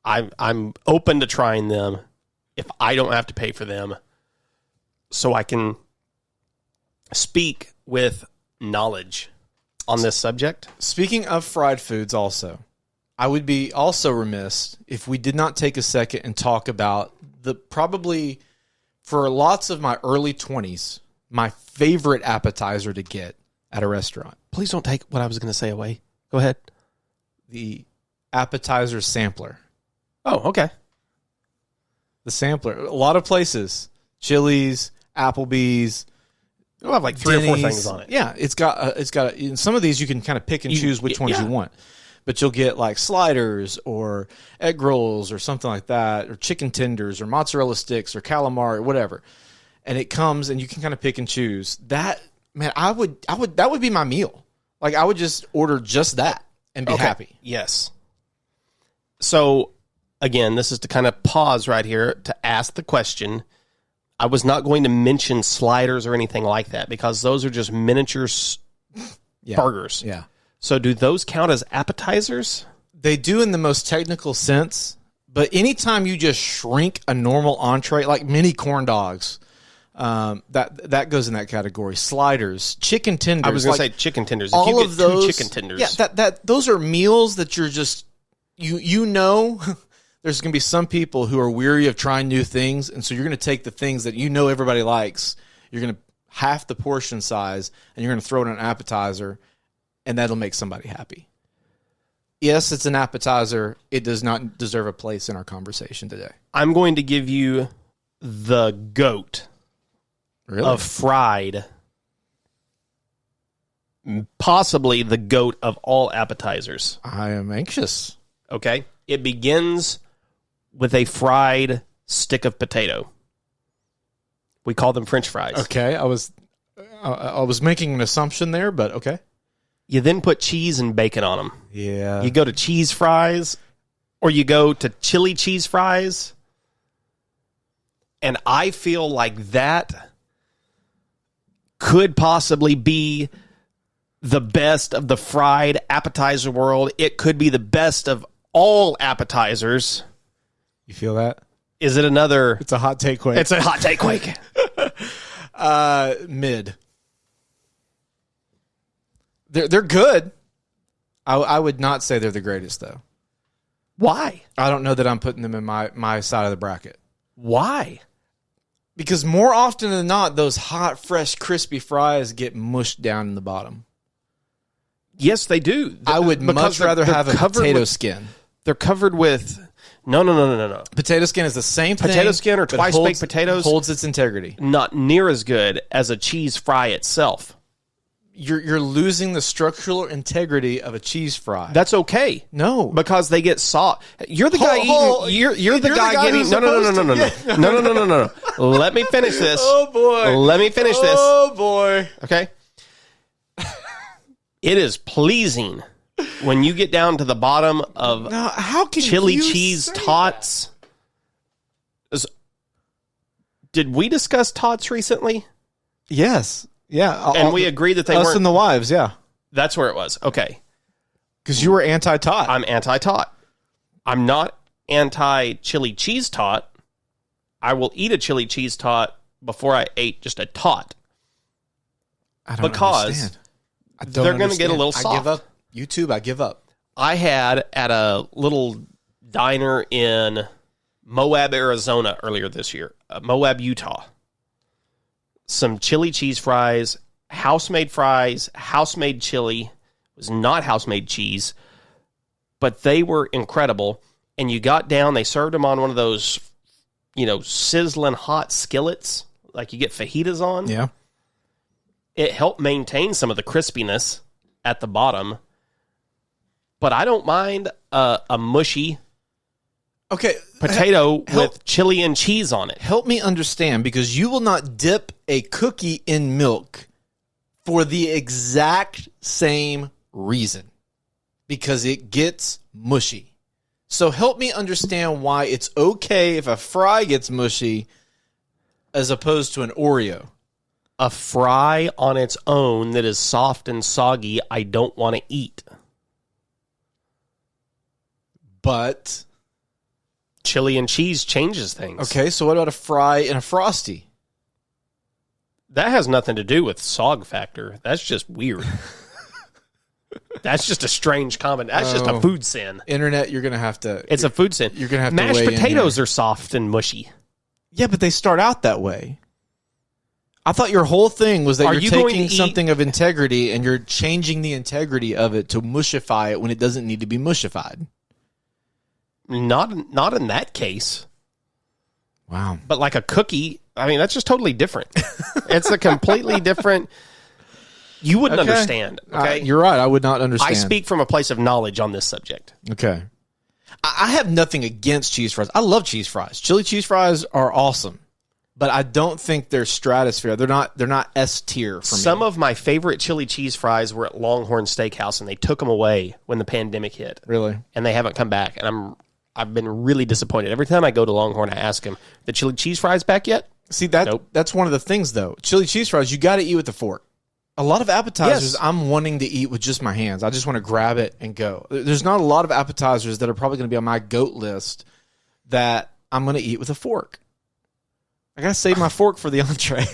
I'm open to trying them if I don't have to pay for them, so I can speak with knowledge on this subject. Speaking of fried foods also, I would be also remiss if we did not take a second and talk about probably for lots of my early 20s, my favorite appetizer to get at a restaurant. Please don't take what I was going to say away. Go ahead. The appetizer sampler. Oh, okay. The sampler. A lot of places. Chili's, Applebee's. We'll have like 3 or 4 things on it. Yeah, it's got in some of these you can kind of pick and choose which ones you want. But you'll get like sliders or egg rolls or something like that, or chicken tenders or mozzarella sticks or calamari or whatever. And it comes and you can kind of pick and choose. That, man, that would be my meal. Like I would just order just that and be happy. Yes. So again, this is to kind of pause right here to ask the question. I was not going to mention sliders or anything like that because those are just miniature burgers. Yeah. So do those count as appetizers? They do in the most technical sense, but anytime you just shrink a normal entree, like mini corn dogs, that goes in that category. Sliders, chicken tenders. I was going to say chicken tenders. All if you of get those 2 chicken tenders. Yeah, those are meals that you're just you know. There's going to be some people who are weary of trying new things, and so you're going to take the things that you know everybody likes. You're going to half the portion size, and you're going to throw it in an appetizer, and that'll make somebody happy. Yes, it's an appetizer. It does not deserve a place in our conversation today. I'm going to give you the GOAT of fried, possibly the GOAT of all appetizers. I am anxious. Okay? It begins with a fried stick of potato. We call them French fries. Okay, I was making an assumption there, but okay. You then put cheese and bacon on them. Yeah. You go to cheese fries, or you go to chili cheese fries. And I feel like that could possibly be the best of the fried appetizer world. It could be the best of all appetizers. You feel that? Is it another? It's a hot take quake. It's a hot take quake. Mid. They're good. I would not say they're the greatest though. Why? I don't know that I'm putting them in my side of the bracket. Why? Because more often than not, those hot, fresh, crispy fries get mushed down in the bottom. Yes, they do. I would much rather have a potato skin. They're covered with no. Potato skin is the same thing. Potato skin or twice baked potatoes holds its integrity. Not near as good as a cheese fry itself. You're losing the structural integrity of a cheese fry. That's okay. No, because they get salt. You're the guy eating. You're the guy getting. No. Let me finish this. Oh boy. Let me finish this. Oh boy. Okay. It is pleasing when you get down to the bottom of how can chili you cheese say tots. Did we discuss tots recently? Yes. Yeah. And we agreed that they us weren't. and the wives, yeah. That's where it was. Okay. Because you were anti-tot. I'm anti-tot. I'm not anti-chili cheese tot. I will eat a chili cheese tot before I ate just a tot. I don't because understand. they're going to get a little soft. I give up. YouTube, I give up. I had at a little diner in Moab, Arizona earlier this year, Moab, Utah, some chili cheese fries, house-made chili. It was not house-made cheese, but they were incredible. And you got down, they served them on one of those, sizzling hot skillets like you get fajitas on. Yeah. It helped maintain some of the crispiness at the bottom. But I don't mind a mushy potato with chili and cheese on it. Help me understand, because you will not dip a cookie in milk for the exact same reason. Because it gets mushy. So help me understand why it's okay if a fry gets mushy as opposed to an Oreo. A fry on its own that is soft and soggy, I don't want to eat. But chili and cheese changes things. Okay, so what about a fry and a Frosty? That has nothing to do with SOG factor. That's just weird. That's just a strange comment. That's just a food sin. Internet, you're going to have to... It's a food sin. You're going to have to Mashed weigh in potatoes here. are soft and mushy. Yeah, but they start out that way. I thought your whole thing was that Are you're you going to taking eat- something of integrity and you're changing the integrity of it to mushify it when it doesn't need to be mushified. Not in that case. Wow. But like a cookie, I mean, that's just totally different. It's a completely different... You wouldn't Okay. understand, okay? You're right. I would not understand. I speak from a place of knowledge on this subject. Okay. I have nothing against cheese fries. I love cheese fries. Chili cheese fries are awesome. But I don't think they're stratosphere. They're not S tier for me. Some of my favorite chili cheese fries were at Longhorn Steakhouse, and they took them away when the pandemic hit. Really? And they haven't come back, and I've been really disappointed. Every time I go to Longhorn, I ask them, "The chili cheese fries back yet?" See, that's one of the things, though. Chili cheese fries, you got to eat with a fork. A lot of appetizers, Yes. I'm wanting to eat with just my hands. I just want to grab it and go. There's not a lot of appetizers that are probably going to be on my GOAT list that I'm going to eat with a fork. I got to save my fork for the entree.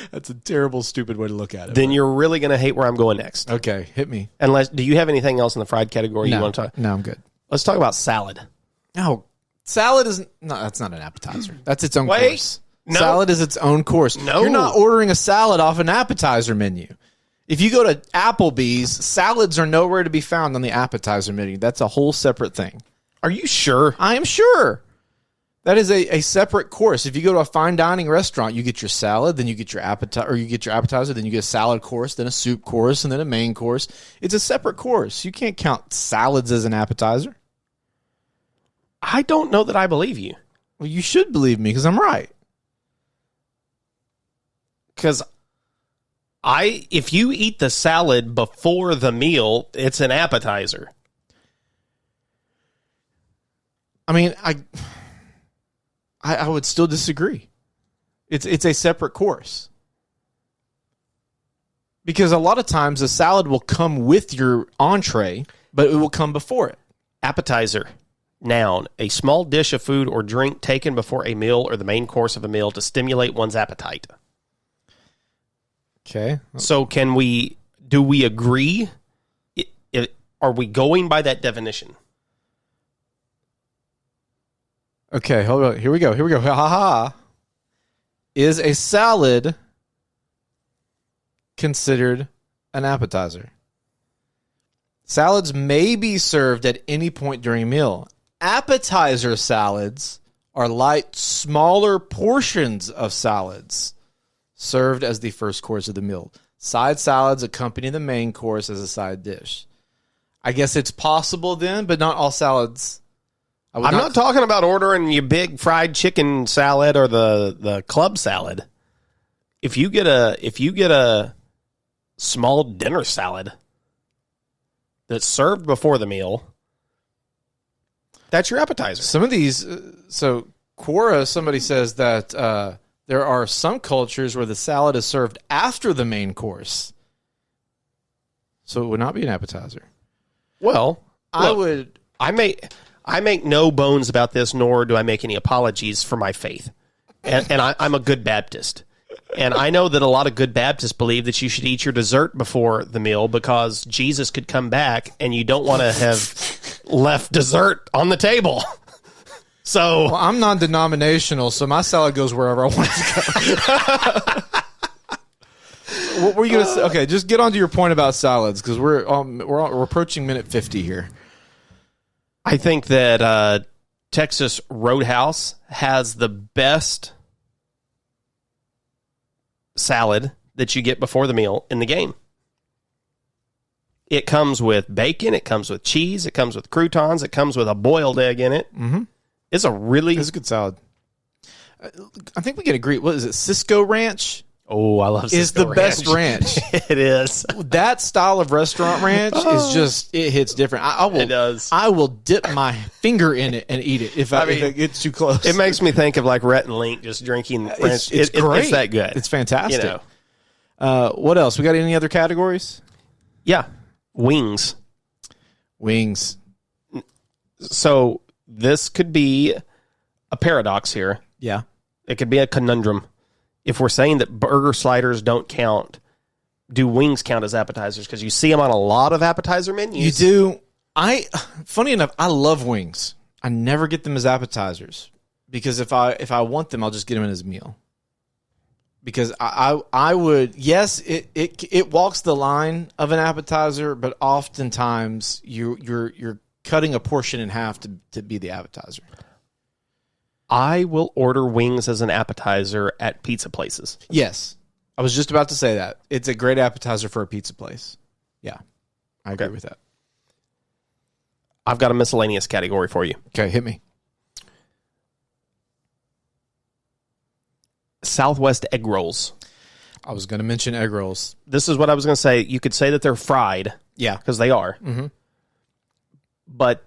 That's a terrible, stupid way to look at it. Then you're really going to hate where I'm going next. Okay, hit me. Do you have anything else in the fried category you want to talk? No, I'm good. Let's talk about salad. No, salad isn't. No, that's not an appetizer. That's its own Wait. course. No. Salad is its own course. No. You're not ordering a salad off an appetizer menu. If you go to Applebee's, salads are nowhere to be found on the appetizer menu. That's a whole separate thing. Are you sure? I am sure. That is a separate course. If you go to a fine dining restaurant, you get your salad, then you get your appetizer, then you get a salad course, then a soup course, and then a main course. It's a separate course. You can't count salads as an appetizer. I don't know that I believe you. Well, you should believe me because I'm right. Because if you eat the salad before the meal, it's an appetizer. I mean, I would still disagree. It's a separate course. Because a lot of times a salad will come with your entree, but it will come before it. Appetizer. Noun. A small dish of food or drink taken before a meal or the main course of a meal to stimulate one's appetite. Okay. So do we agree? Are we going by that definition? Okay, hold on. Here we go. Ha ha ha. Is a salad considered an appetizer? Salads may be served at any point during a meal. Appetizer salads are light, smaller portions of salads served as the first course of the meal. Side salads accompany the main course as a side dish. I guess it's possible then, but not all salads. I'm not talking about ordering your big fried chicken salad or the club salad. If you get a small dinner salad that's served before the meal, that's your appetizer. Some of these, so Quora, somebody says that there are some cultures where the salad is served after the main course. So it would not be an appetizer. Well, I make no bones about this, nor do I make any apologies for my faith. And I'm a good Baptist. And I know that a lot of good Baptists believe that you should eat your dessert before the meal because Jesus could come back and you don't want to have left dessert on the table. So Well, I'm non-denominational, so my salad goes wherever I want it to go. What were you going to say? Okay, just get on to your point about salads because we're approaching minute 50 here. I think that Texas Roadhouse has the best salad that you get before the meal in the game. It comes with bacon, it comes with cheese, it comes with croutons, it comes with a boiled egg in it. Mm-hmm. It's a It's a good salad. I think we can agree. What is it? Cisco Ranch Oh, I love is Cisco the best ranch. It is. That style of restaurant ranch is just, it hits different. I will, It does. I will dip my finger in it and eat it if it gets too close. It makes me think of like Rhett and Link just drinking ranch. It's great. It's that good. It's fantastic. You know. What else? We got any other categories? Yeah. Wings. Wings. So this could be a paradox here. Yeah. It could be a conundrum. if we're saying that burger sliders don't count, do wings count as appetizers? Because you see them on a lot of appetizer menus. You do. Funny enough, I love wings. I never get them as appetizers because if I want them, I'll just get them in as a meal. Because I would, yes, it walks the line of an appetizer, but oftentimes you're cutting a portion in half to be the appetizer. I will order wings as an appetizer at pizza places. Yes. I was just about to say that. It's a great appetizer for a pizza place. Yeah. I agree with that. I've got a miscellaneous category for you. Okay, hit me. Southwest egg rolls. I was going to mention egg rolls. This is what I was going to say. You could say that they're fried. Yeah. Because they are. Mm-hmm. But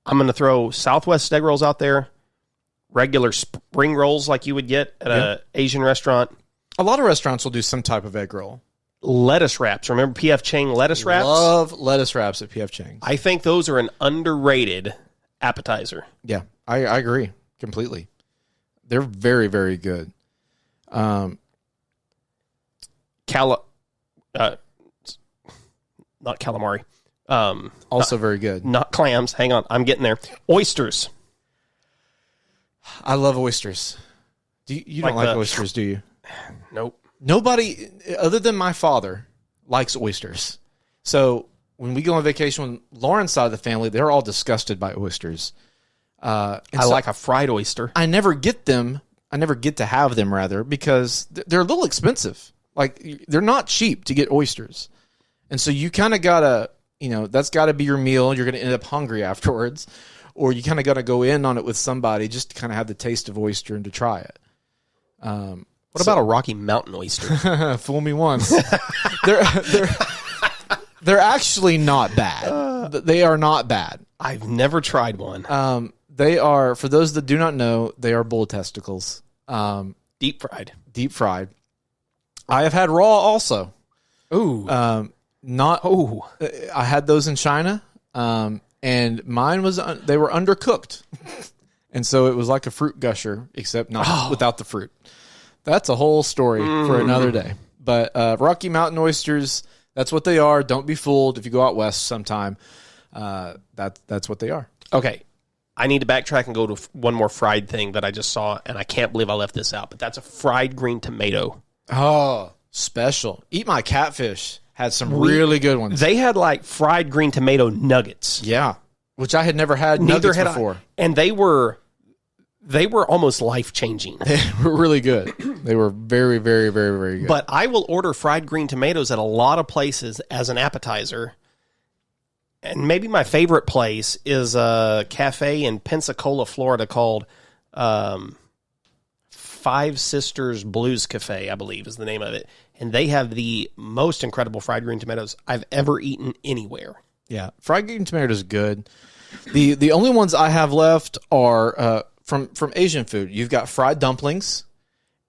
I'm going to throw Southwest egg rolls out there. Regular spring rolls like you would get at an Asian restaurant. A lot of restaurants will do some type of egg roll. Lettuce wraps. Remember P.F. Chang lettuce wraps? Love lettuce wraps at P.F. Chang's. I think those are an underrated appetizer. Yeah, I agree completely. They're very, very good. Not calamari. Also very good. Not clams. Hang on. I'm getting there. Oysters. I love oysters. You don't like oysters, do you? Nope. Nobody, other than my father, likes oysters. So when we go on vacation with Lauren's side of the family, they're all disgusted by oysters. I like a fried oyster. I never get them. I never get to have them, rather, because they're a little expensive. Like, they're not cheap to get oysters. And so you kind of got to, that's got to be your meal. You're going to end up hungry afterwards. Or you kind of got to go in on it with somebody just to kind of have the taste of oyster and to try it. What about a Rocky Mountain oyster? Fool me once. They're actually not bad. They are not bad. I've never tried one. They are, for those that do not know, they are bull testicles. Deep fried. Deep fried. I have had raw also. Ooh. I had those in China. And mine was, they were undercooked. And so it was like a fruit gusher, except not without the fruit. That's a whole story for another day. But Rocky Mountain oysters, that's what they are. Don't be fooled if you go out west sometime. That's what they are. Okay. I need to backtrack and go to one more fried thing that I just saw, and I can't believe I left this out, but that's a fried green tomato. Oh, special. Eat My Catfish had some really good ones. They had like fried green tomato nuggets. Yeah, which I had never had nuggets before. And they were almost life-changing. They were really good. They were very, very, very, very good. But I will order fried green tomatoes at a lot of places as an appetizer. And maybe my favorite place is a cafe in Pensacola, Florida called Five Sisters Blues Cafe, I believe is the name of it. And they have the most incredible fried green tomatoes I've ever eaten anywhere. Yeah, fried green tomatoes is good. The only ones I have left are from Asian food. You've got fried dumplings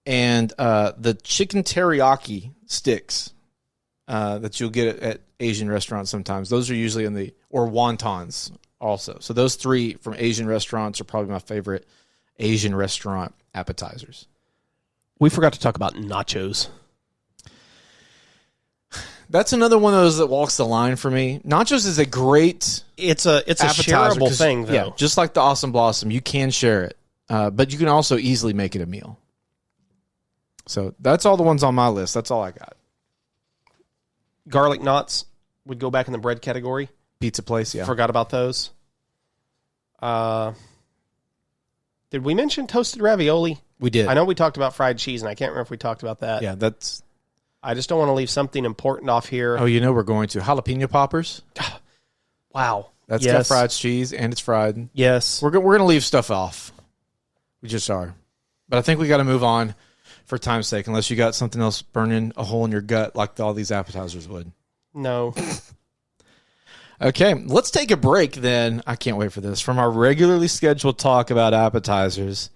and the chicken teriyaki sticks that you'll get at Asian restaurants sometimes. Those are usually or wontons also. So those three from Asian restaurants are probably my favorite Asian restaurant appetizers. We forgot to talk about nachos. That's another one of those that walks the line for me. Nachos is a great It's a shareable thing, though. Yeah, just like the Awesome Blossom, you can share it. But you can also easily make it a meal. So that's all the ones on my list. That's all I got. Garlic knots would go back in the bread category. Pizza place, yeah. Forgot about those. Did we mention toasted ravioli? We did. I know we talked about fried cheese, and I can't remember if we talked about that. Yeah, that's... I just don't want to leave something important off here. Oh, we're going to. Jalapeno poppers. Wow. That's got fried cheese, and it's fried. Yes. We're going to leave stuff off. We just are. But I think we got to move on for time's sake, unless you got something else burning a hole in your gut like all these appetizers would. No. Okay, let's take a break then. I can't wait for this. From our regularly scheduled talk about appetizers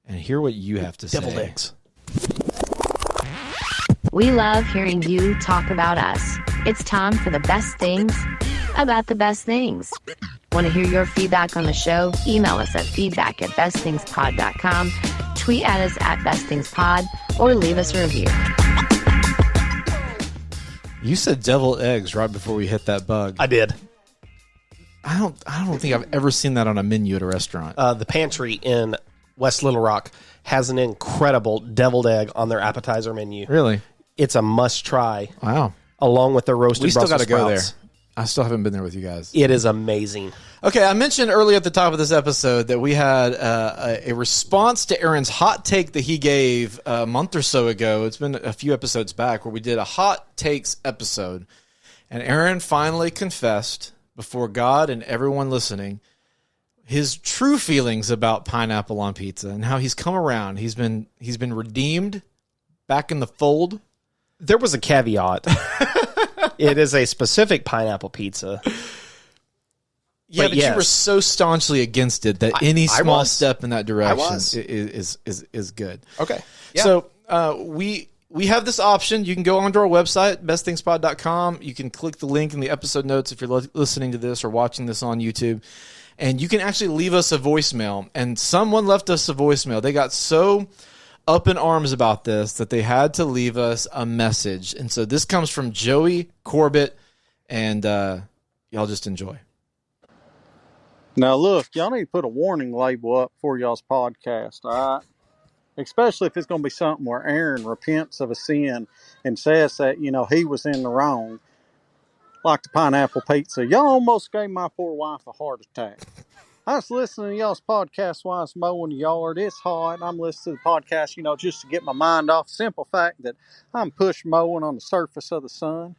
and hear what you have to say. Deviled eggs. We love hearing you talk about us. It's time for the best things about the best things. Want to hear your feedback on the show? Email us at feedback@bestthingspod.com. tweet at us at Best Things Pod, or leave us a review. You said deviled eggs right before we hit that bug. I did. I don't think I've ever seen that on a menu at a restaurant. The pantry in West Little Rock has an incredible deviled egg on their appetizer menu. Really? It's a must try. Wow. Along with their roasted We still got Brussels to go there. sprouts. I still haven't been there with you guys. It is amazing. Okay, I mentioned earlier at the top of this episode that we had a response to Aaron's hot take that he gave a month or so ago. It's been a few episodes back where we did a hot takes episode. And Aaron finally confessed before God and everyone listening his true feelings about pineapple on pizza and how he's come around. He's been redeemed, back in the fold. There was a caveat. It is a specific pineapple pizza. Yeah, but yes. you were so staunchly against it that any I small was. step in that direction was. is good. Okay. Yeah. So we have this option. You can go onto our website, bestthingspod.com. You can click the link in the episode notes if you're listening to this or watching this on YouTube. And you can actually leave us a voicemail. And someone left us a voicemail. They got so up in arms about this that they had to leave us a message. And so this comes from Joey Corbett. And y'all just enjoy. Now, look, y'all need to put a warning label up for y'all's podcast, all right? Especially if it's going to be something where Aaron repents of a sin and says that, he was in the wrong. Like the pineapple pizza. Y'all almost gave my poor wife a heart attack. I was listening to y'all's podcast while I was mowing the yard. It's hot. I'm listening to the podcast, just to get my mind off the simple fact that I'm push mowing on the surface of the sun.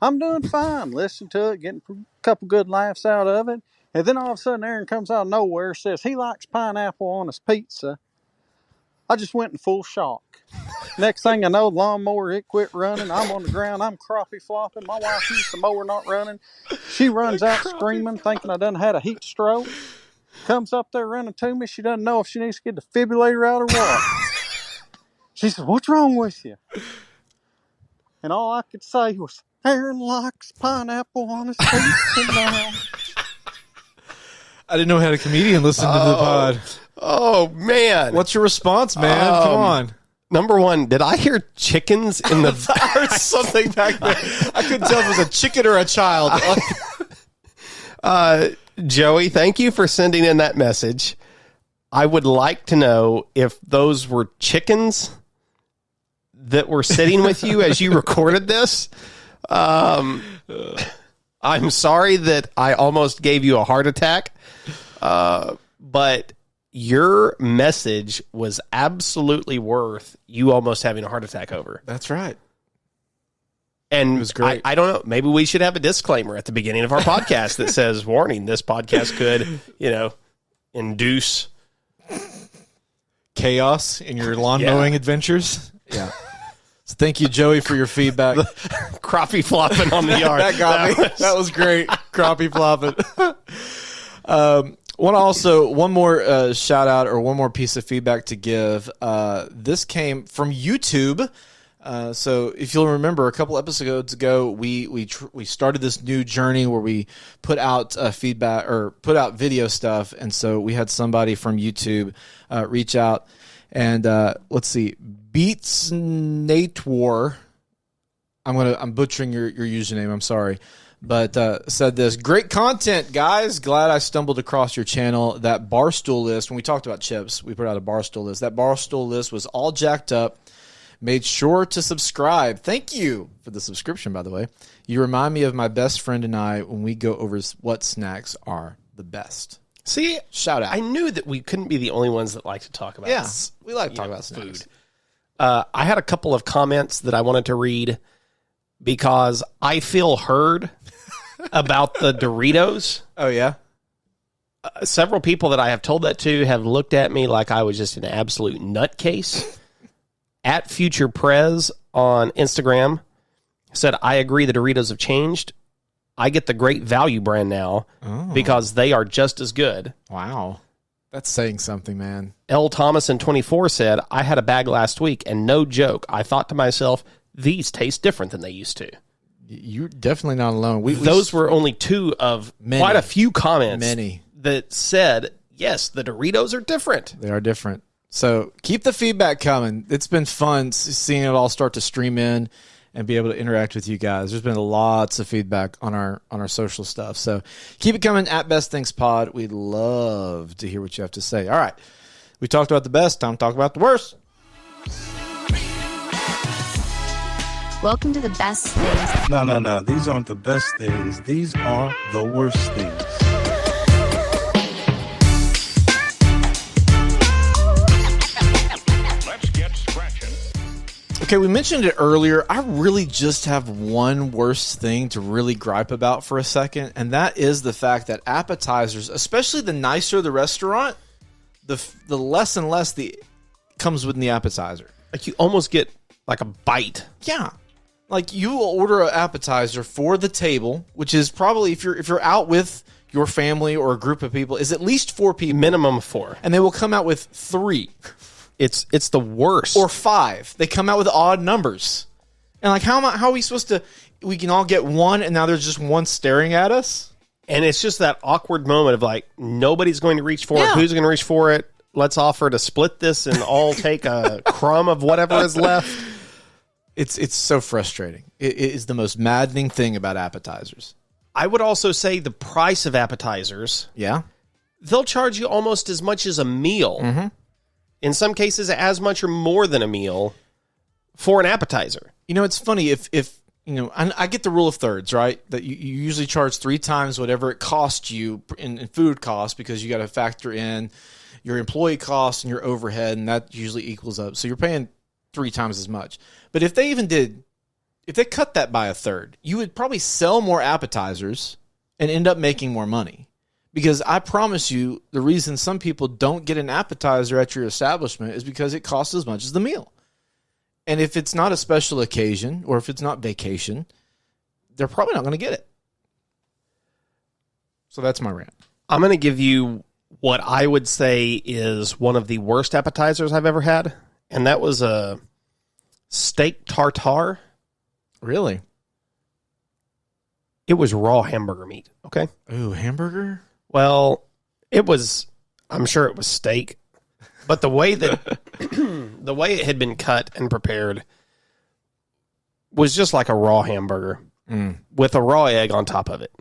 I'm doing fine. Listening to it, getting a couple good laughs out of it. And then all of a sudden, Aaron comes out of nowhere, says he likes pineapple on his pizza. I just went in full shock. Next thing I know, the lawnmower, it quit running. I'm on the ground. I'm crappie flopping. My wife used the mower not running. She runs out screaming, thinking I done had a heat stroke. Comes up there running to me. She doesn't know if she needs to get the defibrillator out or what. She said, "What's wrong with you?" And all I could say was, "Aaron likes pineapple on his pizza now." I didn't know we had a comedian listening to the pod. Oh, man. What's your response, man? Come on. Number one, did I hear chickens in the I heard something back there. I couldn't tell if it was a chicken or a child. Joey, thank you for sending in that message. I would like to know if those were chickens that were sitting with you as you recorded this. I'm sorry that I almost gave you a heart attack, but your message was absolutely worth you almost having a heart attack over. That's right. And it was great. I don't know. Maybe we should have a disclaimer at the beginning of our podcast that says, warning, this podcast could, induce chaos in your lawn mowing adventures. Yeah. So thank you, Joey, for your feedback. Crappie flopping on the yard. That got me. That was great. Crappie flopping. One more shout out or one more piece of feedback to give. This came from YouTube. So if you'll remember, a couple episodes ago, we started this new journey where we put out feedback or put out video stuff, and so we had somebody from YouTube reach out, and let's see, Beats Natewar. I'm butchering your username. I'm sorry. But said this, great content, guys. Glad I stumbled across your channel. That Barstool list, when we talked about chips, we put out a Barstool list. That Barstool list was all jacked up. Made sure to subscribe. Thank you for the subscription, by the way. You remind me of my best friend and I when we go over what snacks are the best. See, shout out. I knew that we couldn't be the only ones that like to talk about we like to talk about snacks. Food. I had a couple of comments that I wanted to read because I feel heard about the Doritos. Oh, yeah? Several people that I have told that to have looked at me like I was just an absolute nutcase. At Future Prez on Instagram said, I agree the Doritos have changed. I get the Great Value brand now because they are just as good. Wow. That's saying something, man. L. Thomason 24 said, I had a bag last week, and no joke, I thought to myself, these taste different than they used to. You're definitely not alone. Those were only two of many, quite a few comments many that said, yes, the Doritos are different. They are different. So keep the feedback coming. It's been fun seeing it all start to stream in and be able to interact with you guys. There's been lots of feedback on our social stuff. So keep it coming at Best Things Pod. We'd love to hear what you have to say. All right. We talked about the best. Time to talk about the worst. Welcome to the best things. No. These aren't the best things. These are the worst things. Okay, we mentioned it earlier. I really just have one worst thing to really gripe about for a second, and that is the fact that appetizers, especially the nicer the restaurant, the less and less comes with the appetizer. Like you almost get like a bite. Yeah. Like you will order an appetizer for the table, which is probably if you're out with your family or a group of people, is at least 4 people. Minimum 4. And they will come out with 3. It's the worst. Or 5. They come out with odd numbers. And like how are we supposed to we can all get one and now there's just one staring at us? And it's just that awkward moment of like nobody's going to reach for it. Who's going to reach for it? Let's offer to split this and all take a crumb of whatever is left. It's so frustrating. It is the most maddening thing about appetizers. I would also say the price of appetizers. Yeah. They'll charge you almost as much as a meal. Mm-hmm. In some cases, as much or more than a meal for an appetizer. You know, it's funny if you know, I get the rule of thirds, right? That you usually charge 3 times whatever it costs you in food costs because you got to factor in your employee costs and your overhead, and that usually equals up. So you're paying 3 times as much. But if they cut that by a third, you would probably sell more appetizers and end up making more money. Because I promise you, the reason some people don't get an appetizer at your establishment is because it costs as much as the meal. And if it's not a special occasion or if it's not vacation, they're probably not going to get it. So that's my rant. I'm going to give you what I would say is one of the worst appetizers I've ever had. And that was a steak tartare. Really? It was raw hamburger meat. Okay. Ooh, hamburger? Well, I'm sure it was steak, but the way that the way it had been cut and prepared was just like a raw hamburger with a raw egg on top of it.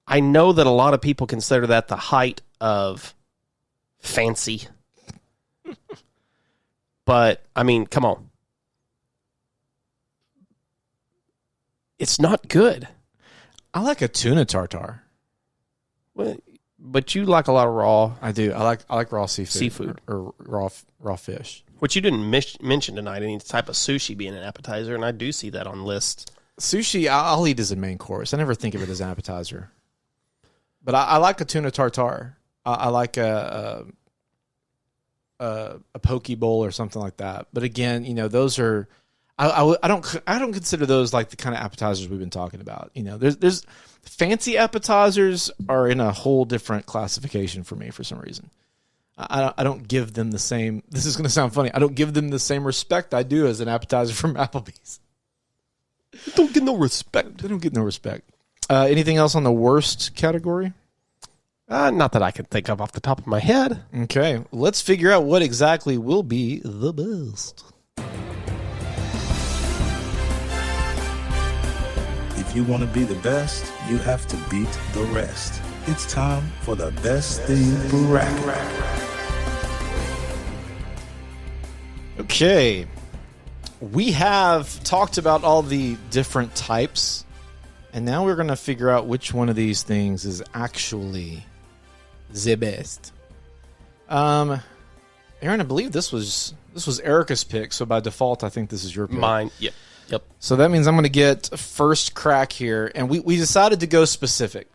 I know that a lot of people consider that the height of fancy, but I mean, come on. It's not good. I like a tuna tartare. Well, but you like a lot of raw. I do. I like raw seafood. Or raw fish. Which you didn't mention tonight, any type of sushi being an appetizer, and I do see that on lists. Sushi, I'll eat as a main course. I never think of it as an appetizer. But I like a tuna tartare. I like a poke bowl or something like that. But again, you know, those are I don't consider those like the kind of appetizers we've been talking about. You know, there's fancy appetizers are in a whole different classification for me for some reason. I don't give them the same. This is going to sound funny. I don't give them the same respect I do as an appetizer from Applebee's. They don't get no respect. They don't get no respect. Anything else on the worst category? Not that I can think of off the top of my head. Okay, let's figure out what exactly will be the best. If you want to be the best, you have to beat the rest. It's time for the best thing bracket. Okay, we have talked about all the different types, and now we're going to figure out which one of these things is actually the best. Aaron, I believe this was Erica's pick, so by default, I think this is your pick. Mine, yep. So that means I'm going to get first crack here, and we decided to go specific.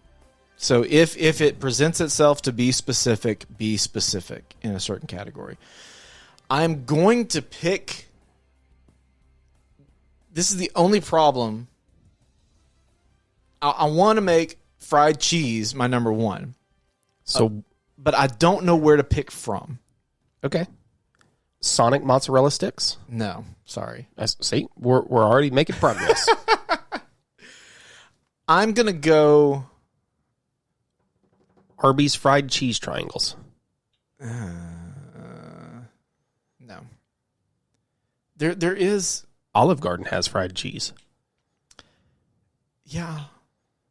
So if it presents itself to be specific in a certain category. I'm going to pick. This is the only problem. I want to make fried cheese my number one. So, but I don't know where to pick from. Okay. Sonic mozzarella sticks? No, sorry. See, we're already making progress. I'm gonna go Arby's fried cheese triangles. There is. Olive Garden has fried cheese. Yeah.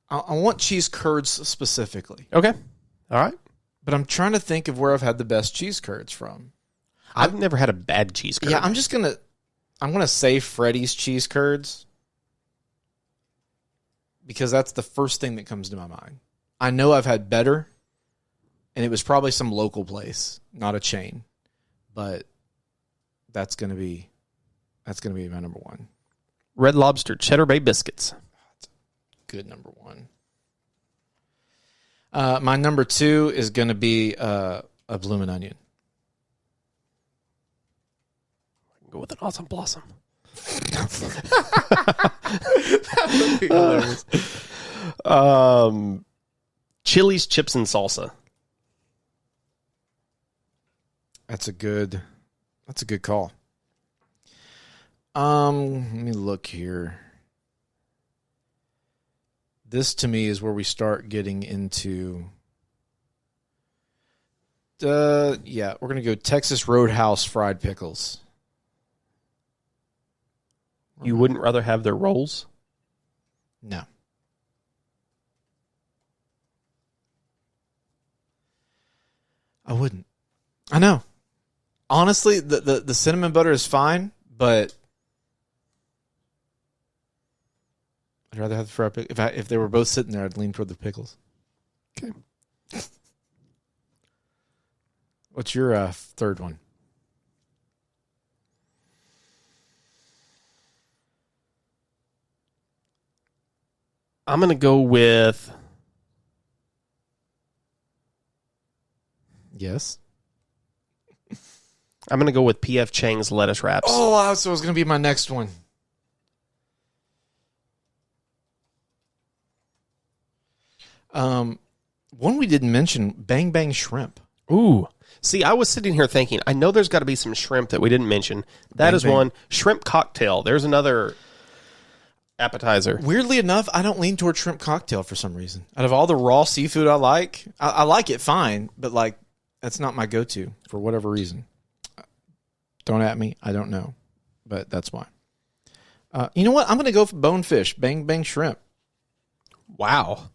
I want cheese curds specifically. Okay. All right. But I'm trying to think of where I've had the best cheese curds from. I've never had a bad cheese curd. Yeah, I'm gonna say Freddy's cheese curds because that's the first thing that comes to my mind. I know I've had better, and it was probably some local place, not a chain. But that's gonna be my number one. Red Lobster Cheddar Bay biscuits. Good number one. My number two is gonna be a Bloomin' Onion. Go with an awesome blossom. That would be hilarious. Chili's chips and salsa. That's a good call. Let me look here. This to me is where we start getting into. We're gonna go Texas Roadhouse fried pickles. You wouldn't rather have their rolls? No. I wouldn't. I know. Honestly, the cinnamon butter is fine, but I'd rather have the fried pickles. If they were both sitting there, I'd lean toward the pickles. Okay. What's your third one? I'm going to go with... Yes. I'm going to go with P.F. Chang's lettuce wraps. Oh, so it was going to be my next one. One we didn't mention, Bang Bang Shrimp. Ooh. See, I was sitting here thinking, I know there's got to be some shrimp that we didn't mention. That Bang is Bang. one. Shrimp cocktail. There's another appetizer. Weirdly enough, I don't lean toward shrimp cocktail for some reason. Out of all the raw seafood I like it fine, but like that's not my go-to for whatever reason. Don't at me. I don't know, but that's why. You know what? I'm going to go for bonefish, Bang Bang Shrimp. Wow.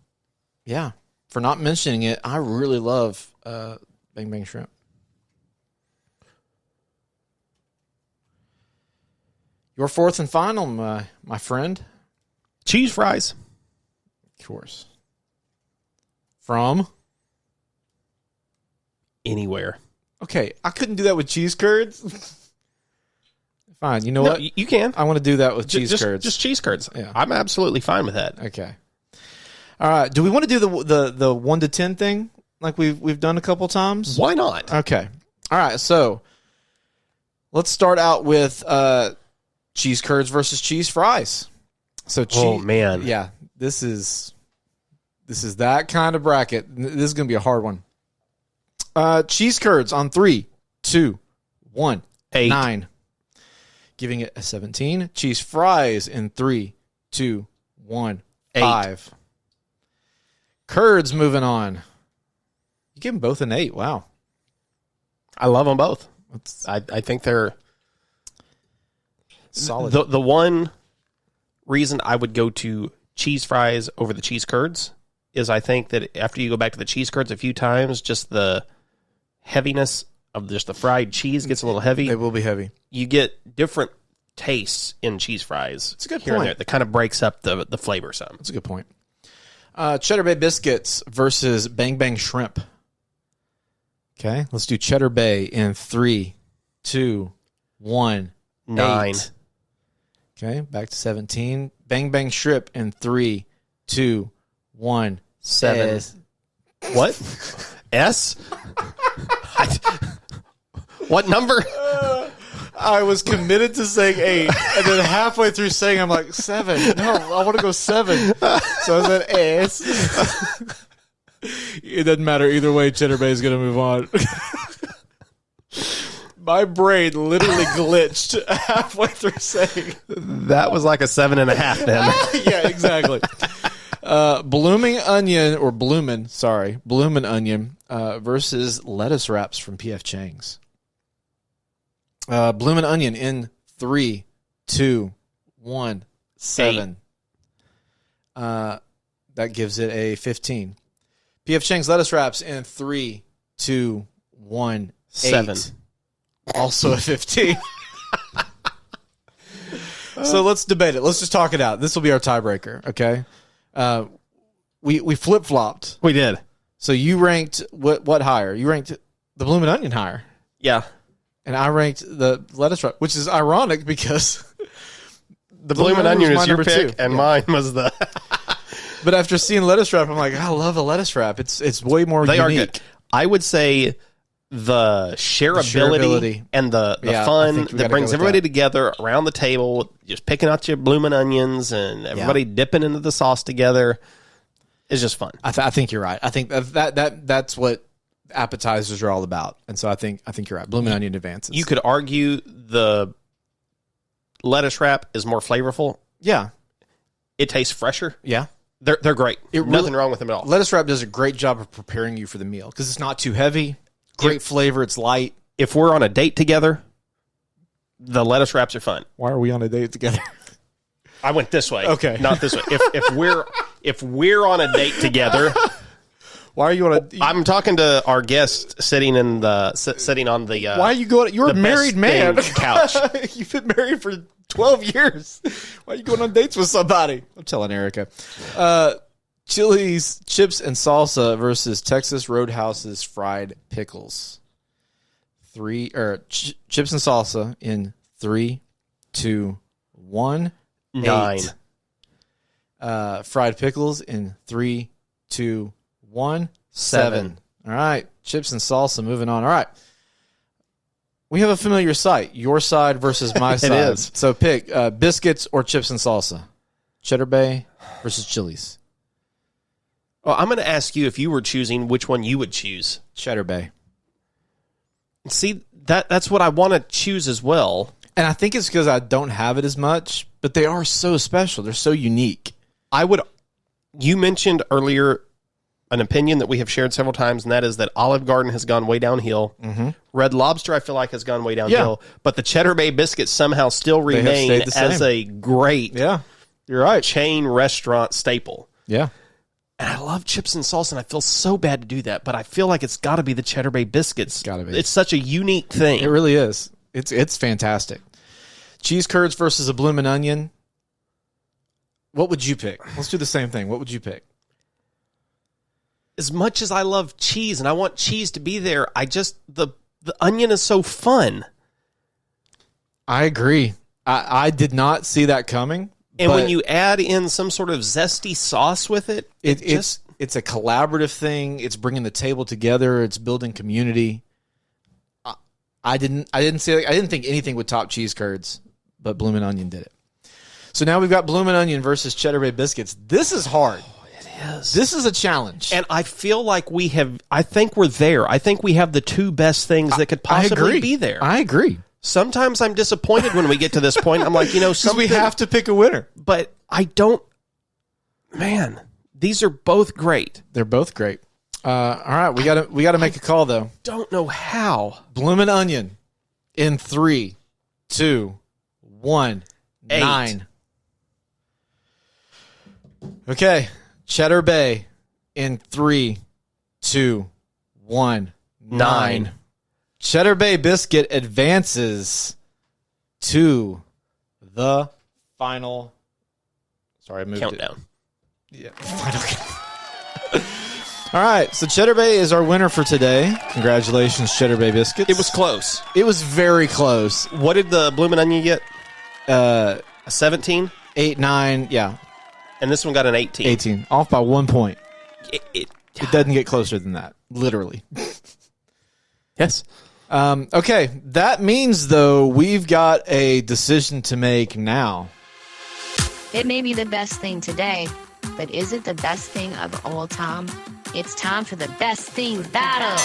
Yeah. For not mentioning it, I really love Bang Bang Shrimp. Your fourth and final, my friend. Cheese fries. Of course. From? Anywhere. Okay, I couldn't do that with cheese curds. Fine, you know what? You can. I want to do that with cheese curds. Just cheese curds. Yeah. I'm absolutely fine with that. Okay. All right. Do we want to do the 1 to 10 thing like we've done a couple times? Why not? Okay. All right. So let's start out with cheese curds versus cheese fries. So Oh, man. Yeah, this is that kind of bracket. This is going to be a hard one. Cheese curds on 3, 2, 1, 8. 9. Giving it a 17. Cheese fries in 3, 2, 1, 8. 5. Curds moving on. You give them both an 8. Wow. I love them both. I think they're solid. The one reason I would go to cheese fries over the cheese curds is I think that after you go back to the cheese curds a few times, just the heaviness of just the fried cheese gets a little heavy. They will be heavy. You get different tastes in cheese fries. It's a good here and point. there that kind of breaks up the flavor some. That's a good point. Cheddar Bay biscuits versus Bang Bang Shrimp. Okay, let's do Cheddar Bay in 3, 2, 1, 9. 8. Okay, back to 17. Bang Bang Shrimp in 3, 2, 1, 7. S. What? S? What number? I was committed to saying 8, and then halfway through saying, I'm like, 7. No, I want to go 7. So I said S. It doesn't matter either way. Cheddar Bay is going to move on. My brain literally glitched halfway through saying That was like a 7.5 then. yeah, exactly. Bloomin' Onion versus lettuce wraps from P.F. Chang's. Bloomin' Onion in 3, 2, 1, 7. That gives it a 15. P.F. Chang's lettuce wraps in 3, 2, 1, 7. 8. Also a 15. So let's debate it. Let's just talk it out. This will be our tiebreaker, okay? We flip-flopped. We did. So you ranked what higher? You ranked the Bloomin' Onion higher. Yeah. And I ranked the lettuce wrap, which is ironic because The Bloomin' Onion is your number pick, 2. and mine was the... But after seeing lettuce wrap, I'm like, I love a lettuce wrap. It's way more They unique. are good. I would say the shareability and the Yeah, I fun think we that gotta brings go with everybody that. together around the table, just picking out your Bloomin' Onions and everybody dipping into the sauce together is just fun. I think you're right. I think that's what appetizers are all about. And so I think you're right. Bloomin' Onion advances. You could argue the lettuce wrap is more flavorful. Yeah. It tastes fresher. Yeah. They're great. It Nothing really- wrong with them at all. Lettuce wrap does a great job of preparing you for the meal because it's not too heavy. Great flavor. It's light. If we're on a date together, the lettuce wraps are fun. Why are we on a date together? I went this way. Okay. Not this way. If we're on a date together, Why are you on a? I'm talking to our guest sitting on the Why are you going? You're a the married best man. thing couch. You've been married for 12 years. Why are you going on dates with somebody? I'm telling Erica. Chili's chips and salsa versus Texas Roadhouse's fried pickles. Chips and salsa in 3, 2, 1, 9. 8. Fried pickles in 3, 2, 1, 7. All right. Chips and salsa moving on. All right. We have a familiar sight. Your side versus my side. is. So pick biscuits or chips and salsa. Cheddar Bay versus Chili's. Well, I'm going to ask you if you were choosing which one you would choose. Cheddar Bay. See, that's what I want to choose as well. And I think it's because I don't have it as much, but they are so special. They're so unique. You mentioned earlier an opinion that we have shared several times, and that is that Olive Garden has gone way downhill. Mm-hmm. Red Lobster, I feel like, has gone way downhill. But the Cheddar Bay biscuits somehow still have remain stayed the as same. a great Yeah. You're right. chain restaurant staple. Yeah. And I love chips and salsa, and I feel so bad to do that, but I feel like it's got to be the Cheddar Bay biscuits. It's gotta be. It's such a unique thing. It really is. It's fantastic. Cheese curds versus a Bloomin' Onion. What would you pick? Let's do the same thing. What would you pick? As much as I love cheese and I want cheese to be there, the onion is so fun. I agree. I did not see that coming. And but when you add in some sort of zesty sauce with it, it's a collaborative thing. It's bringing the table together. It's building community. I didn't think anything would top cheese curds, but Bloomin' Onion did it. So now we've got Bloomin' Onion versus Cheddar Bay biscuits. This is hard. This is a challenge. And I feel like I think we're there. I think we have the two best things that could possibly be there. I agree. Sometimes I'm disappointed when we get to this point. I'm like, Because we have to pick a winner. But I don't, man, these are both great. They're both great. All right, we gotta make a call though. Don't know how. Bloomin' Onion in 3, 2, 1, 8. 9. Okay. Cheddar Bay in 3, 2, 1, 9. Cheddar Bay biscuit advances to the final. Sorry, I moved Countdown. it. Yeah, final. All right, so Cheddar Bay is our winner for today. Congratulations, Cheddar Bay biscuits. It was close. It was very close. What did the Bloomin' Onion get? A 17? 8, 9, yeah, And this one got an 18. 18. Off by 1 point. It It doesn't get closer than that, literally. yes. Okay, that means, though, we've got a decision to make now. It may be the best thing today, but is it the best thing of all time? It's time for the best thing battle.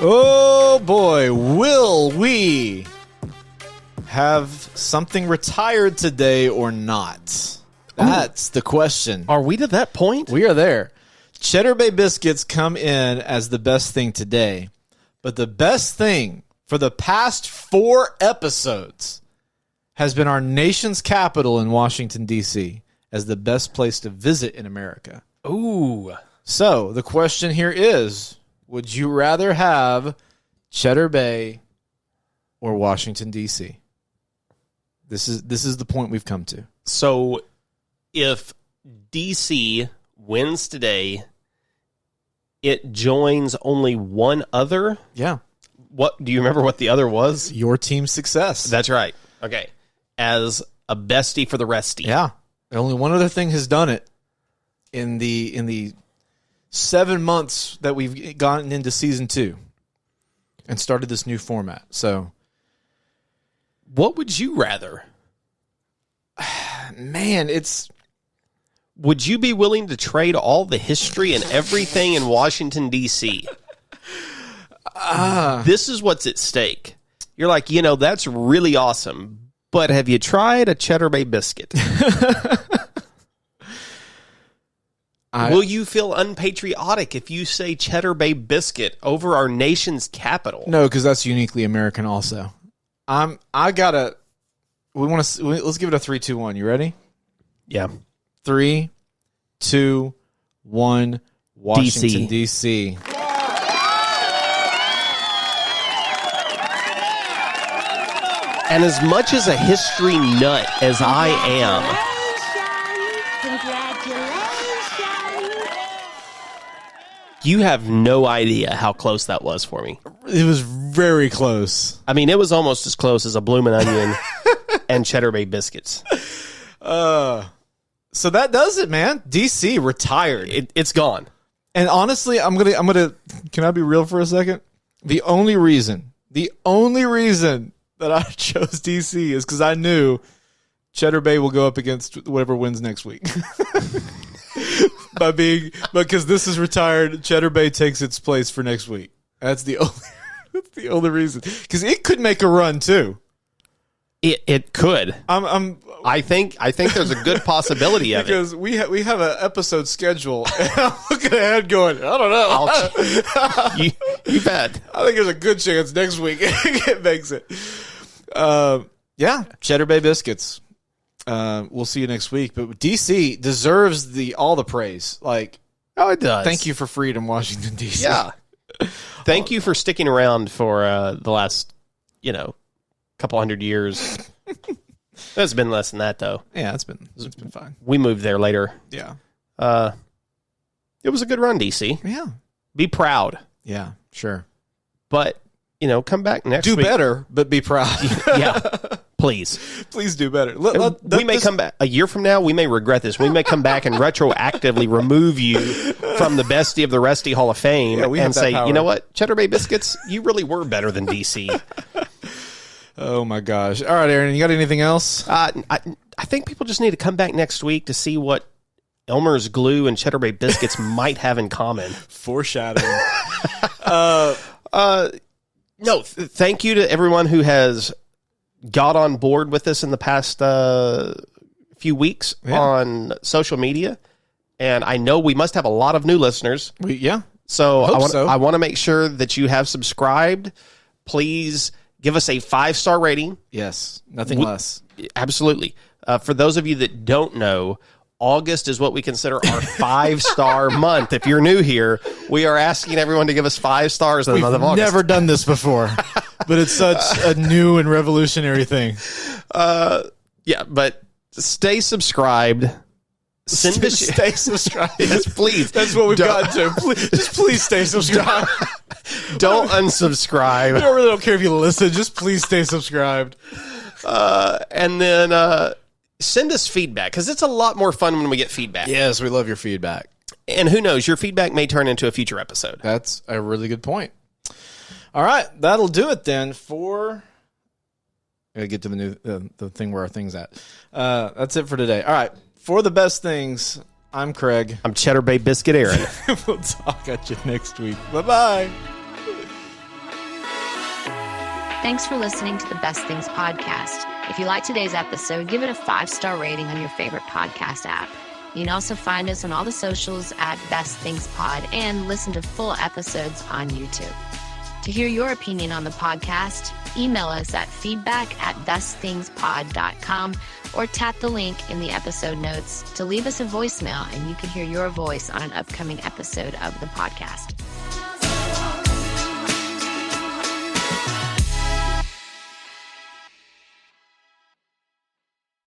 Oh, boy, will we have something retired today or not? That's the question. Are we to that point? We are there. Cheddar Bay biscuits come in as the best thing today, but the best thing for the past 4 episodes has been our nation's capital in Washington, D.C. as the best place to visit in America. Ooh. So the question here is, would you rather have Cheddar Bay or Washington, D.C.? This is the point we've come to. So if DC wins today, it joins only one other. Yeah. What do you remember what the other was? Your team's success. That's right. Okay. As a bestie for the restie. Yeah. Only one other thing has done it in the 7 months that we've gotten into season 2 and started this new format. So what would you rather? Man, would you be willing to trade all the history and everything in Washington, D.C.? This is what's at stake. You're like, that's really awesome, but have you tried a Cheddar Bay biscuit? Will you feel unpatriotic if you say Cheddar Bay biscuit over our nation's capital? No, because that's uniquely American also. Let's give it a 3, 2, 1. You ready? Yeah. 3, 2, 1. Washington, D.C. And as much as a history nut as I am, you have no idea how close that was for me. It was very close. I mean, it was almost as close as a bloomin' onion and Cheddar Bay biscuits. So that does it, man. DC retired. It's gone. And honestly, I'm gonna. Can I be real for a second? The only reason that I chose DC is because I knew Cheddar Bay will go up against whoever wins next week. Because this is retired, Cheddar Bay takes its place for next week. That's the only reason. Because it could make a run too. It could. I think there's a good possibility of because we have an episode schedule, and I'm looking ahead, going, I don't know. You bet. I think there's a good chance next week it makes it. Yeah, Cheddar Bay biscuits. We'll see you next week. But DC deserves all the praise. Like, oh, it does. Thank you for freedom, Washington DC. Yeah. Thank you for sticking around for the last, couple hundred years. It's been less than that, though. Yeah, it's been fine. We moved there later. Yeah. It was a good run, DC. Yeah. Be proud. Yeah, sure. But, come back next week. Do better, but be proud. Yeah. Please. Please do better. We may come back a year from now. We may regret this. We may come back and retroactively remove you from the Bestie of the Resty Hall of Fame and say, power. You know what? Cheddar Bay biscuits, you really were better than DC. Oh, my gosh. All right, Aaron, you got anything else? I think people just need to come back next week to see what Elmer's Glue and Cheddar Bay biscuits might have in common. Foreshadowing. Thank you to everyone who has got on board with us in the past few weeks on social media. And I know we must have a lot of new listeners. So I want to make sure that you have subscribed. Please give us a 5-star rating. Yes, nothing less. Absolutely. For those of you that don't know, August is what we consider our 5-star month. If you're new here, we are asking everyone to give us 5 stars in the month of August. We've never done this before, but it's such a new and revolutionary thing. Yeah, but stay subscribed. Stay subscribed. Yes, please. That's what we've got to. Please stay subscribed. Don't unsubscribe. I really don't care if you listen. Just please stay subscribed. And then send us feedback, because it's a lot more fun when we get feedback. Yes, we love your feedback. And who knows, your feedback may turn into a future episode. That's a really good point. All right, that'll do it then for... I gotta get to the thing where our thing's at. That's it for today. All right, for the best things, I'm Craig. I'm Cheddar Bay Biscuit Aaron. We'll talk at you next week. Bye-bye. Thanks for listening to the Best Things podcast. If you like today's episode, give it a 5-star rating on your favorite podcast app. You can also find us on all the socials at Best Things Pod and listen to full episodes on YouTube. To hear your opinion on the podcast, email us at feedback@bestthingspod.com or tap the link in the episode notes to leave us a voicemail, and you can hear your voice on an upcoming episode of the podcast.